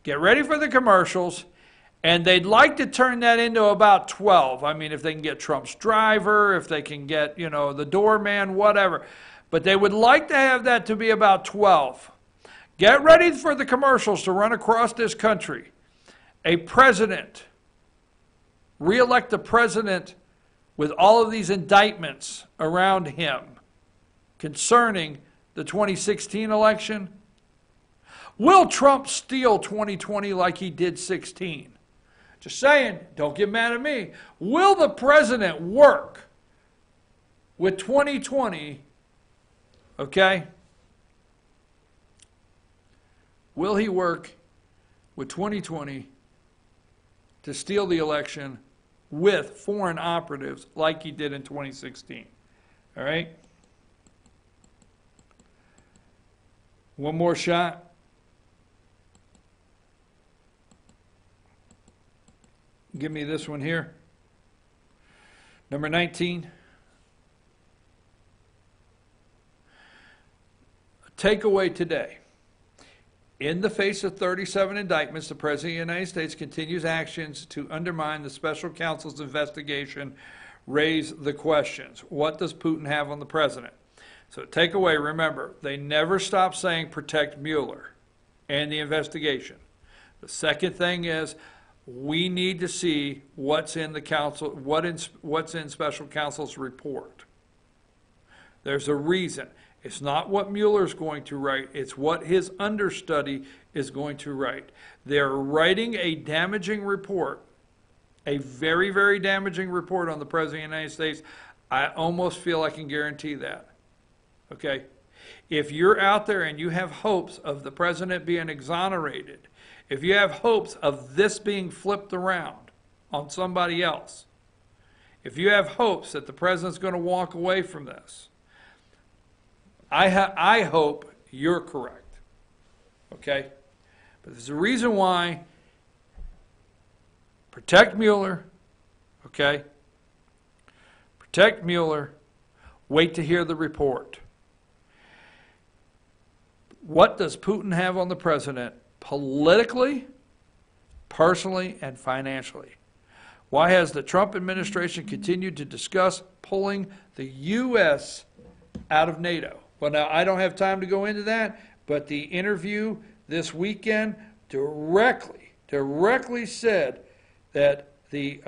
[SPEAKER 1] Get ready for the commercials. And they'd like to turn that into about 12. I mean, if they can get Trump's driver, if they can get, you know, the doorman, whatever. But they would like to have that to be about 12. Get ready for the commercials to run across this country. A president, re-elect the president with all of these indictments around him concerning the 2016 election. Will Trump steal 2020 like he did 16? Just saying, don't get mad at me. Will the president work with 2020, okay? Will he work with 2020 to steal the election with foreign operatives like he did in 2016? All right? One more shot. Give me this one here. Number 19. Takeaway today. In the face of 37 indictments, the President of the United States continues actions to undermine the special counsel's investigation, raise the questions. What does Putin have on the President? So takeaway, remember, they never stop saying protect Mueller and the investigation. The second thing is, we need to see what's in the council, what's in special counsel's report. There's a reason. It's not what Mueller's going to write. It's what his understudy is going to write. They're writing a damaging report, a very, very damaging report on the President of the United States. I almost feel I can guarantee that. Okay? If you're out there and you have hopes of the President being exonerated, if you have hopes of this being flipped around on somebody else, if you have hopes that the President's going to walk away from this, I hope you're correct. Okay? But there's a reason why. Protect Mueller. Okay? Protect Mueller. Wait to hear the report. What does Putin have on the President? Politically, personally, and financially. Why has the Trump administration continued to discuss pulling the U.S. out of NATO? Well, now, I don't have time to go into that, but the interview this weekend directly said that the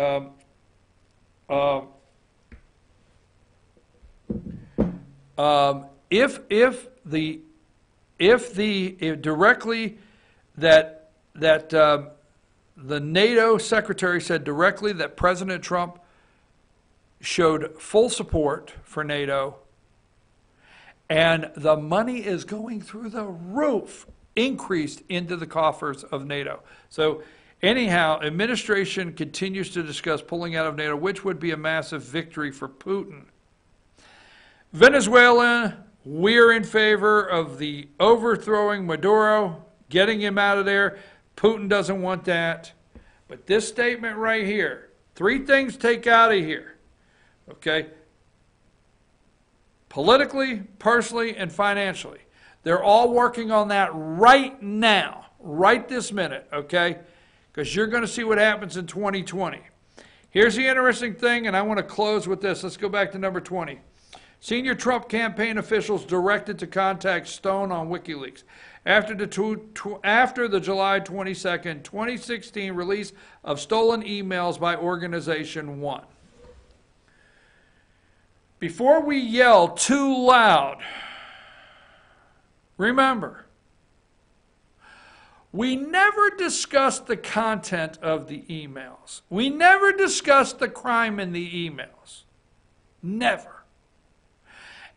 [SPEAKER 1] the NATO secretary said directly that President Trump showed full support for NATO And the money is going through the roof, increased into the coffers of NATO. So anyhow, administration continues to discuss pulling out of NATO, which would be a massive victory for Putin. Venezuela, we're in favor of the overthrowing Maduro, getting him out of there. Putin doesn't want that. But this statement right here, 3 things take out of here. Okay? Politically, personally, and financially. They're all working on that right now, right this minute, okay? Because you're going to see what happens in 2020. Here's the interesting thing, and I want to close with this. Let's go back to number 20. Senior Trump campaign officials directed to contact Stone on WikiLeaks after the July 22nd, 2016 release of stolen emails by Organization 1. Before we yell too loud, remember, we never discussed the content of the emails. We never discussed the crime in the emails. Never.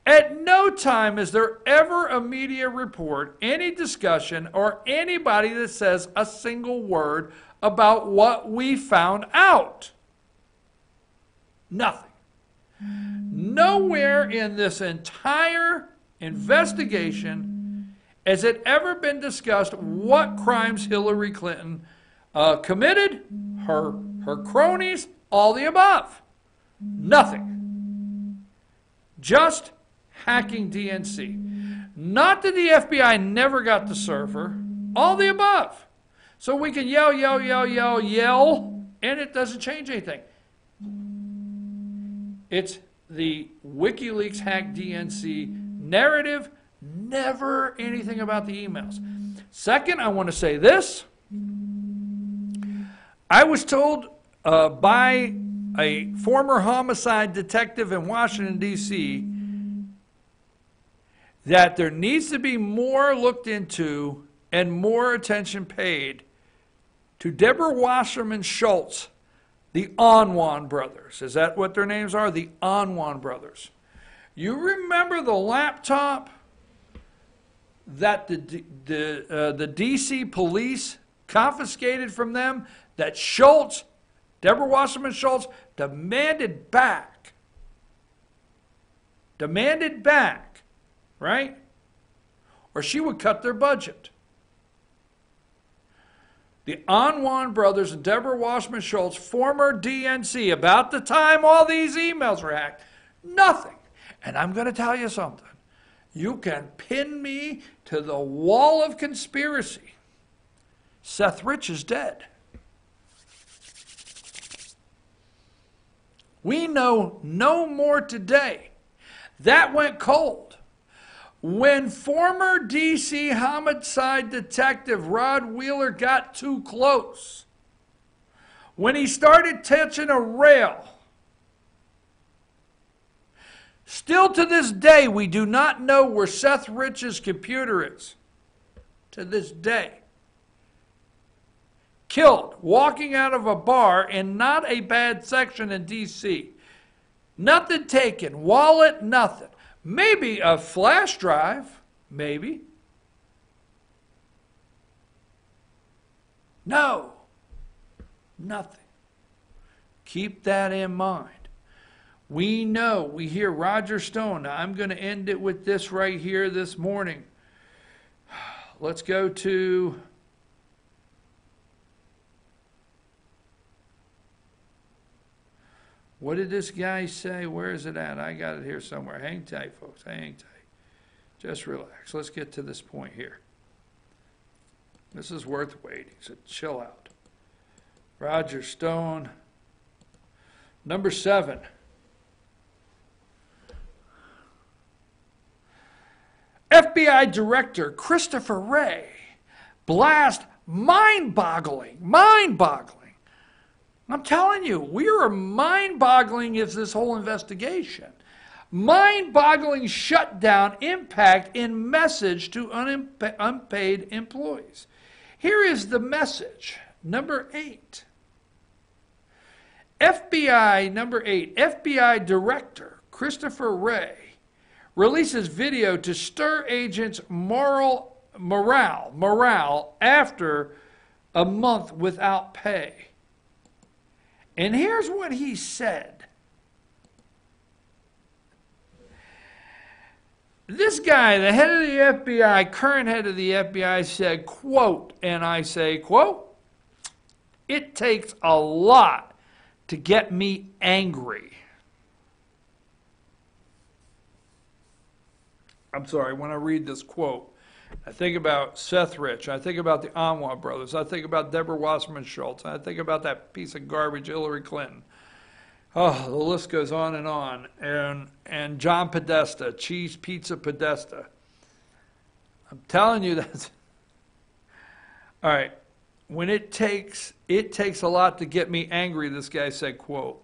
[SPEAKER 1] At no time is there ever a media report, any discussion, or anybody that says a single word about what we found out. Nothing. Nowhere in this entire investigation has it ever been discussed what crimes Hillary Clinton committed, her cronies, all the above. Nothing. Just hacking DNC. Not that the FBI never got the server, all the above. So we can yell, yell, yell, yell, yell, and it doesn't change anything. It's the WikiLeaks hack DNC narrative, never anything about the emails. Second, I want to say this. I was told by a former homicide detective in Washington, D.C., that there needs to be more looked into and more attention paid to Deborah Wasserman Schultz, the Onwan brothers. Is that what their names are? The Onwan brothers. You remember the laptop that the D.C. police confiscated from them that Schultz, Deborah Wasserman Schultz, demanded back. Demanded back, right? Or she would cut their budget. The Onwan brothers and Deborah Wasserman Schultz, former DNC, about the time all these emails were hacked, nothing. And I'm going to tell you something. You can pin me to the wall of conspiracy. Seth Rich is dead. We know no more today. That went cold. When former D.C. homicide detective Rod Wheeler got too close, when he started touching a rail, still to this day, we do not know where Seth Rich's computer is. To this day. Killed, walking out of a bar in not a bad section in D.C. Nothing taken, wallet, nothing. Maybe a flash drive, maybe. No, nothing. Keep that in mind. We know, we hear Roger Stone. Now, I'm going to end it with this right here this morning. Let's go to... What did this guy say? Where is it at? I got it here somewhere. Hang tight, folks. Hang tight. Just relax. Let's get to this point here. This is worth waiting, so chill out. Roger Stone. Number 7. FBI Director Christopher Wray. Blast mind-boggling. Mind-boggling. I'm telling you, we are mind-boggling is this whole investigation. Mind-boggling shutdown impact in message to unpaid employees. Here is the message. Number 8. FBI, number 8, FBI Director Christopher Wray releases video to stir agents' morale after a month without pay. And here's what he said. This guy, the head of the FBI, current head of the FBI, said, quote, and I say, quote, "It takes a lot to get me angry." I'm sorry, when I read this quote, I think about Seth Rich, I think about the Anwar brothers, I think about Deborah Wasserman Schultz, I think about that piece of garbage, Hillary Clinton. Oh, the list goes on. And John Podesta, Cheese Pizza Podesta. I'm telling you that. All right. When it takes a lot to get me angry, this guy said, quote,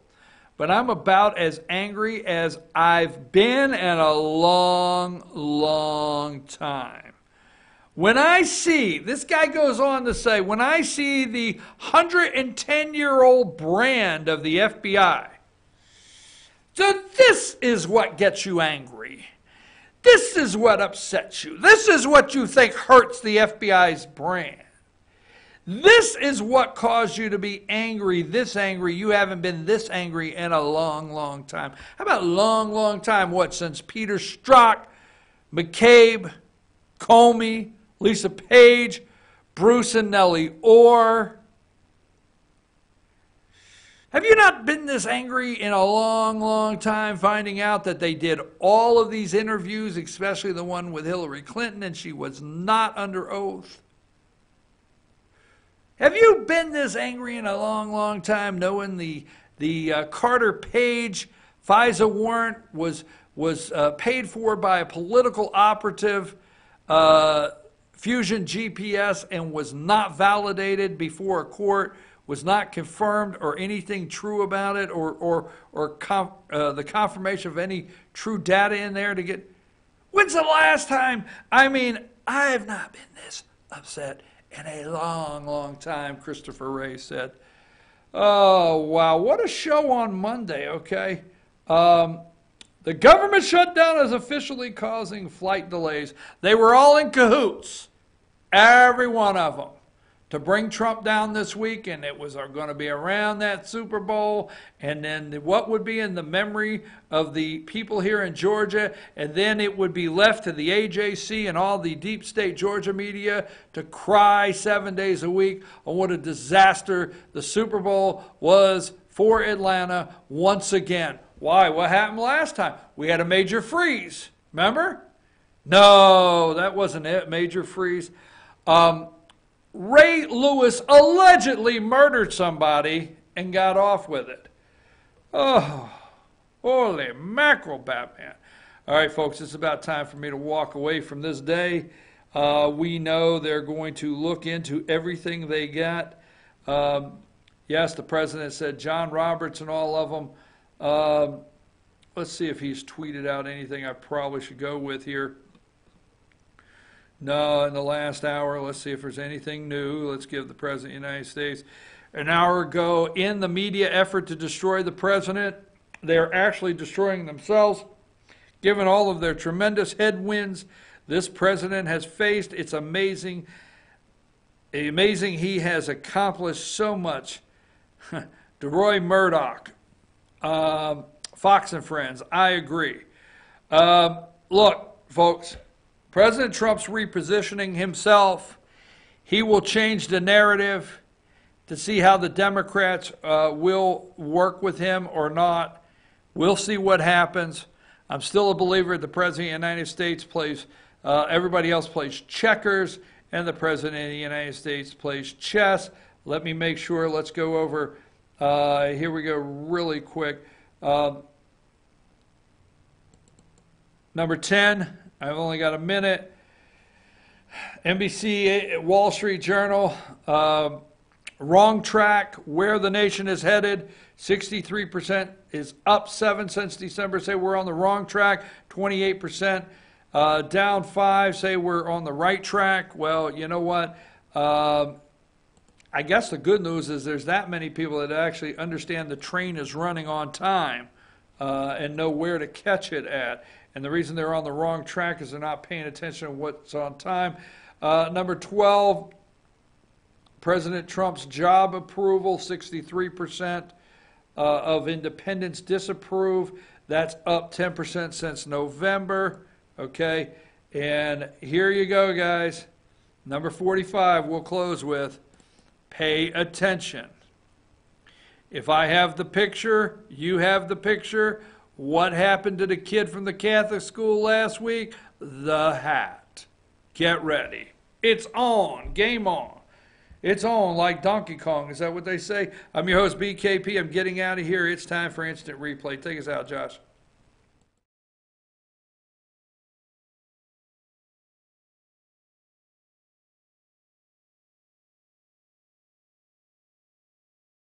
[SPEAKER 1] "But I'm about as angry as I've been in a long, long time. When I see," this guy goes on to say, "when I see the 110-year-old brand of the FBI, so this is what gets you angry. This is what upsets you. This is what you think hurts the FBI's brand. This is what caused you to be angry, this angry. You haven't been this angry in a long, long time." How about long, long time? What, since Peter Strzok, McCabe, Comey, Lisa Page, Bruce and Nellie Orr? Have you not been this angry in a long, long time, finding out that they did all of these interviews, especially the one with Hillary Clinton, and she was not under oath? Have you been this angry in a long, long time, knowing the Carter Page FISA warrant was paid for by a political operative, Fusion GPS, and was not validated before a court, was not confirmed or anything true about it, or the confirmation of any true data in there to get? When's the last time? I mean, I have not been this upset in a long, long time, Christopher Wray said. Oh, wow. What a show on Monday, okay? The government shutdown is officially causing flight delays. They were all in cahoots, every one of them, to bring Trump down this week, and it was going to be around that Super Bowl, and then what would be in the memory of the people here in Georgia, and then it would be left to the AJC and all the deep state Georgia media to cry 7 days a week on what a disaster the Super Bowl was for Atlanta once again. Why? What happened last time? We had a major freeze. Remember? No, that wasn't it. Major freeze. Ray Lewis allegedly murdered somebody and got off with it. Oh, holy mackerel, Batman. All right, folks, it's about time for me to walk away from this day. We know they're going to look into everything they got. Yes, the president said John Roberts and all of them. Let's see if he's tweeted out anything I probably should go with here. No, in the last hour. Let's see if there's anything new. Let's give the President of the United States. An hour ago, in the media effort to destroy the president, they're actually destroying themselves. Given all of their tremendous headwinds this president has faced, it's amazing. Amazing he has accomplished so much. DeRoy Murdoch, Fox and Friends, I agree. Look, folks, President Trump's repositioning himself. He will change the narrative to see how the Democrats will work with him or not. We'll see what happens. I'm still a believer the President of the United States plays, everybody else plays checkers, and the President of the United States plays chess. Let me make sure. Let's go over. Here we go really quick. Number 10. I've only got a minute. NBC, Wall Street Journal, wrong track, where the nation is headed. 63% is up 7 since December, say we're on the wrong track. 28% down 5, say we're on the right track. Well, you know what? I guess the good news is there's that many people that actually understand the train is running on time and know where to catch it at. And the reason they're on the wrong track is they're not paying attention to what's on time. Number 12, President Trump's job approval, 63% of independents disapprove. That's up 10% since November. Okay, and here you go, guys. Number 45, we'll close with, pay attention. If I have the picture, you have the picture. What happened to the kid from the Catholic school last week? The hat. Get ready. It's on. Game on. It's on like Donkey Kong. Is that what they say? I'm your host, BKP. I'm getting out of here. It's time for Instant Replay. Take us out, Josh.